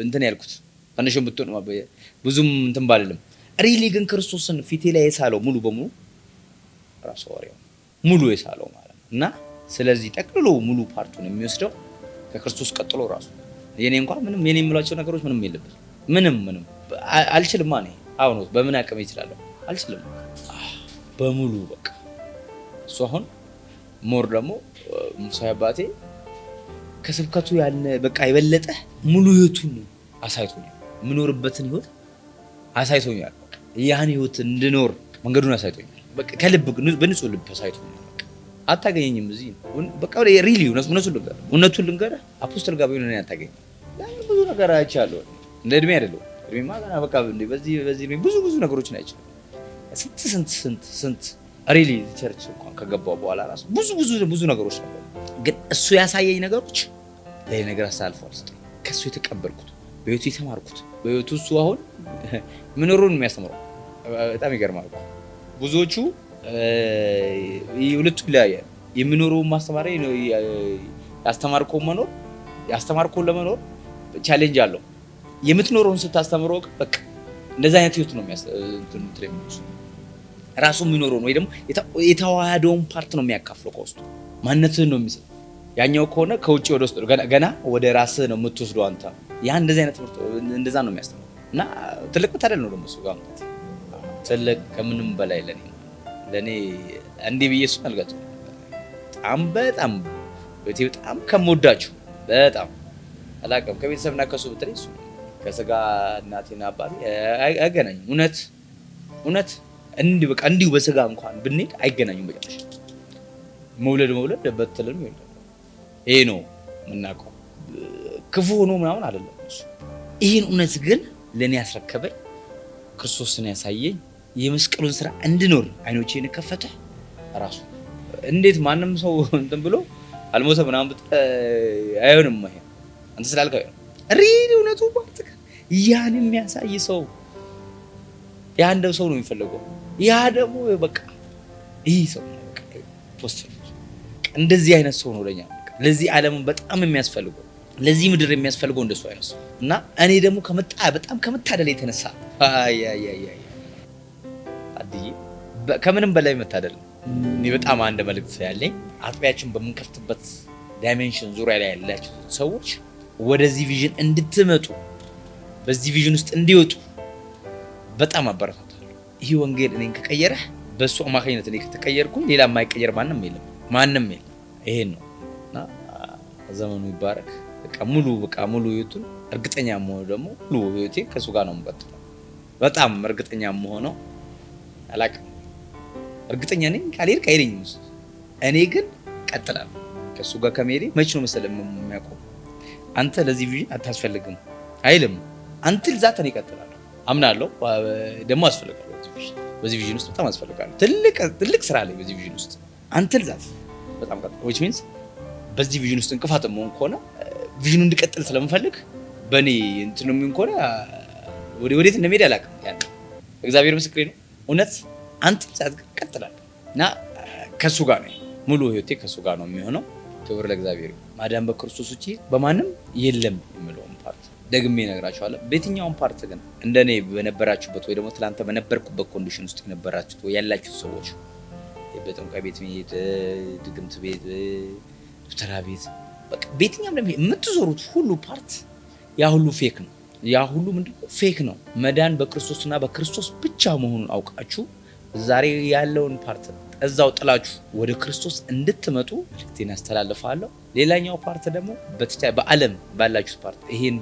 S1: እንትን ያልኩት። አንደሽም ብትሆን ብዙም እንትን ባልልም ሪሊ ግን ክርስቶስን ፊቴ ላይ የሳለው ሙሉ በሙሉ ራሱ ወሬው ሙሉ የሳለው ማለት ነው። እና ስለዚህ ጠቅልሎ ሙሉ ፓርቱን የሚወስደው ከክርስቶስ ቀጥሎ ራሱ የኔ እንኳን ምንም የኔ የምላቸው ነገሮች ምንም የለበት ምንም አልችልም። ማን አሁን በምን አቅም ይችላል? አልችልም በሙሉ በቃ እሱ አሁን ሞር ደግሞ መንፈሳዊ አባቴ ከስብከቱ ያለ በቃ የበለጠ ሙሉ ህይወቱን አሳይቶኛል። ምኖርበትን ህይወት አሳይቶኛል። ያን ህይወት እንድኖር መንገዱን አሳይቶኛል። በቃ ከልብ በንጹህ ልብ አሳይቶኛል። በቃ አታገኘኝም እዚህ በቃ ሪሊ እውነቱን ልንገርህ አፖስትል ጋቢዮን ነው ያታገኝ። ብዙ ነገር አይቻለሁ። እንደ እድሜ አይደለም እድሜማ ገና በቃ በዚህ ብዙ ነገሮችን አይቻለሁ። ስንት ሪሊ ቸርች እንኳን ከገባው በኋላ ራሱ ብዙ ነገሮች ነበሩ። ግን እሱ ያሳየኝ ነገሮች ለኔ ነገር አሳልፏል። ከሱ የተቀበልኩት በህይወቱ የተማርኩት በህይወቱ እሱ አሁን ምንሩን የሚያስተምረው በጣም ይገርማል። ብዙዎቹ ሁለቱ ይለያያል። የሚኖረው ማስተማሪያ ያስተማርከው ለመኖር ቻሌንጅ አለው። የምትኖረውን ስታስተምረው በቃ እንደዛ አይነት ህይወት ነው የሚያስተምረው። ራሱ የሚኖረው ወይ ደግሞ የተዋሃደውን ፓርት ነው የሚያካፍለው ከውስጡ ማንነትህን ነው የሚሰጥ። ያኛው ከሆነ ከውጪ ወደ ውስጥ ገና ወደ ራስህ ነው የምትወስደው አንተ። ያ እንደዚህ አይነት ትምህርት እንደዛ ነው የሚያስተምረው እና ትልቅ መታደል ነው ደግሞ እሱ ጋር ትልቅ ከምንም በላይ ለኔ እንዴ ብዬ እሱን አልጋጭም። በጣም ከምወዳችሁ በጣም አላውቅም ከቤተሰብና ከሱ ብትለኝ እሱ ከስጋ እናቴና አባቴ አይገናኙም። እውነት እንዲሁ በስጋ እንኳን ብንሄድ አይገናኙም። በቃ መውለድ በትልም ይወልዳል። ይሄ ነው የምናውቀው። ክፉ ሆኖ ምናምን አይደለም እሱ። ይሄን እውነት ግን ለኔ ያስረከበኝ ክርስቶስን ያሳየኝ የመስቀሉን ስራ እንድኖር አይኖቼን ከፈተ ራሱ። እንዴት ማንም ሰው እንትን ብሎ አልሞተ ምናምን አይሆንም። ይሄ አንተ ስላልከው ሪሊ እውነቱ ባትክ ያን የሚያሳይ ሰው ያን ሰው ነው የሚፈልገው። ያ ደግሞ በቃ ይሄ ሰው በቃ ፖስት እንደዚህ አይነት ሰው ነው ለኛ ለዚህ ዓለም በጣም የሚያስፈልገው ለዚህ ምድር የሚያስፈልገው እንደሱ አይነት ሰው እና እኔ ደግሞ በጣም ከመታደል የተነሳ አድዬ ከምንም በላይ መታደል እኔ በጣም አንድ መልእክት ያለኝ አጥቢያችን በመንከፍትበት ዳይሜንሽን ዙሪያ ላይ ያላችሁ ሰዎች ወደዚህ ቪዥን እንድትመጡ በዚህ ቪዥን ውስጥ እንዲወጡ በጣም አበረታታለሁ። ይህ ወንጌል እኔን ከቀየረህ በሱ አማካኝነት እኔ ከተቀየርኩኝ ሌላ የማይቀየር ማንም የለም። ይሄን ነው እና ዘመኑ ይባረክ። በቃ ሙሉ ህይወቱን እርግጠኛ መሆኑ ደግሞ ሙሉ ህይወቴ ከሱ ጋር ነው የምቀጥለው። በጣም እርግጠኛ መሆነው አላውቅም። እርግጠኛ ነኝ ካልሄድክ አይለኝም። እኔ ግን ቀጥላለሁ ከሱ ጋር ከመሄዴ መች ነው መሰለህ የሚያውቀው አንተ ለዚህ ቪዥን አታስፈልግም አይልም። አንተል ዛት እኔ እቀጥላለሁ አምናለሁ። ደግሞ አስፈልጋለሁ በዚህ ቪዥን ውስጥ በጣም አስፈልጋለሁ። ትልቅ ስራ ላይ በዚህ ቪዥን ውስጥ አንተል ዛት በጣም ቀጥላለሁ። which means በዚህ ቪዥን ውስጥ እንቅፋት መሆን ከሆነ ቪዥኑ እንዲቀጥል ስለምፈልግ በእኔ እንትን ነው የሚሆን ከሆነ ወዴት እንደሚሄድ አላውቅም። ያን እግዚአብሔር ምስክሬ ነው። እውነት አንተል ዛት ቀጥላለሁ እና ከሱ ጋር ነው ሙሉ ህይወቴ ከሱ ጋር ነው የሚሆነው። ክብር ለእግዚአብሔር። ማዳን በክርስቶስ ውጪ በማንም የለም የሚለውን ፓርት ደግሜ እነግራችኋለሁ። በየትኛውም ፓርት ግን እንደኔ በነበራችሁበት ወይ ደግሞ ትላንተ በነበርኩበት ኮንዲሽን ውስጥ የነበራችሁት ወይ ያላችሁ ሰዎች በጠንቋይ ቤት መሄድ፣ ድግምት ቤት፣ ዶክተራ ቤት በቃ በየትኛውም ላይ የምትዞሩት ሁሉ ፓርት ያ ሁሉ ፌክ ነው። ያ ሁሉ ምንድነው ፌክ ነው። መዳን በክርስቶስና በክርስቶስ ብቻ መሆኑን አውቃችሁ ዛሬ ያለውን ፓርት እዛው ጥላችሁ ወደ ክርስቶስ እንድትመጡ መልእክቴን አስተላልፋለሁ። ሌላኛው ፓርት ደግሞ በዓለም ባላችሁ ፓርት ይሄን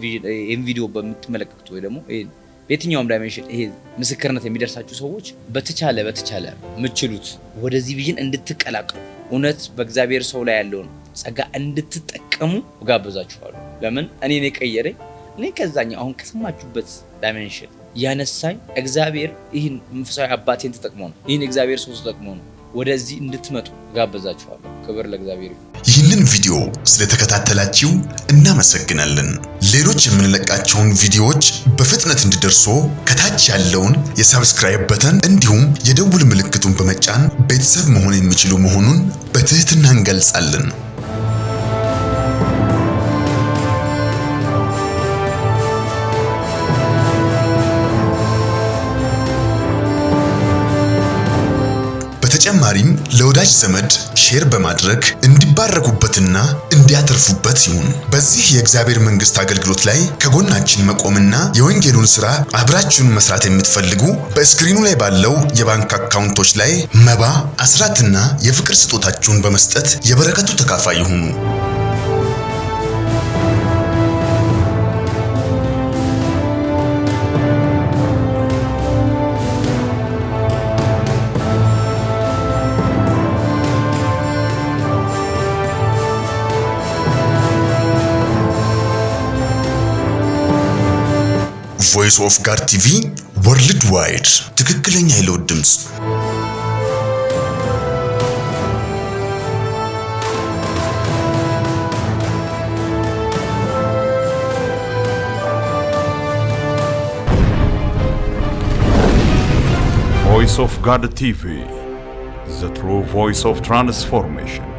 S1: ቪዲዮ በምትመለከቱ ወይ ደግሞ በየትኛውም ዳይሜንሽን ይሄ ምስክርነት የሚደርሳችሁ ሰዎች በተቻለ የምትችሉት ወደዚህ ቪዥን እንድትቀላቀሉ እውነት በእግዚአብሔር ሰው ላይ ያለውን ጸጋ እንድትጠቀሙ ጋብዛችኋለሁ። ለምን እኔን የቀየረኝ እኔ ከዛኛው አሁን ከሰማችሁበት ዳይሜንሽን ያነሳኝ እግዚአብሔር ይህን መንፈሳዊ አባቴን ተጠቅሞ ነው። ይህን እግዚአብሔር ሰው ተጠቅሞ ነው ወደዚህ እንድትመጡ ጋብዛችኋለሁ። ክብር ለእግዚአብሔር።
S2: ይህንን ቪዲዮ ስለተከታተላችሁ እናመሰግናለን። ሌሎች የምንለቃቸውን ቪዲዮዎች በፍጥነት እንዲደርሱ ከታች ያለውን የሰብስክራይብ በተን እንዲሁም የደውል ምልክቱን በመጫን ቤተሰብ መሆን የሚችሉ መሆኑን በትህትና እንገልጻለን። በተጨማሪም ለወዳጅ ዘመድ ሼር በማድረግ እንዲባረኩበትና እንዲያተርፉበት ይሁን። በዚህ የእግዚአብሔር መንግስት አገልግሎት ላይ ከጎናችን መቆምና የወንጌሉን ሥራ አብራችሁን መስራት የምትፈልጉ በስክሪኑ ላይ ባለው የባንክ አካውንቶች ላይ መባ፣ አስራትና የፍቅር ስጦታችሁን በመስጠት የበረከቱ ተካፋይ ይሁኑ። ቮይስ ኦፍ ጋድ ቲቪ ወርልድ ዋይድ፣ ትክክለኛ የለውጥ ድምፅ።
S3: Voice of God TV, the true voice of transformation.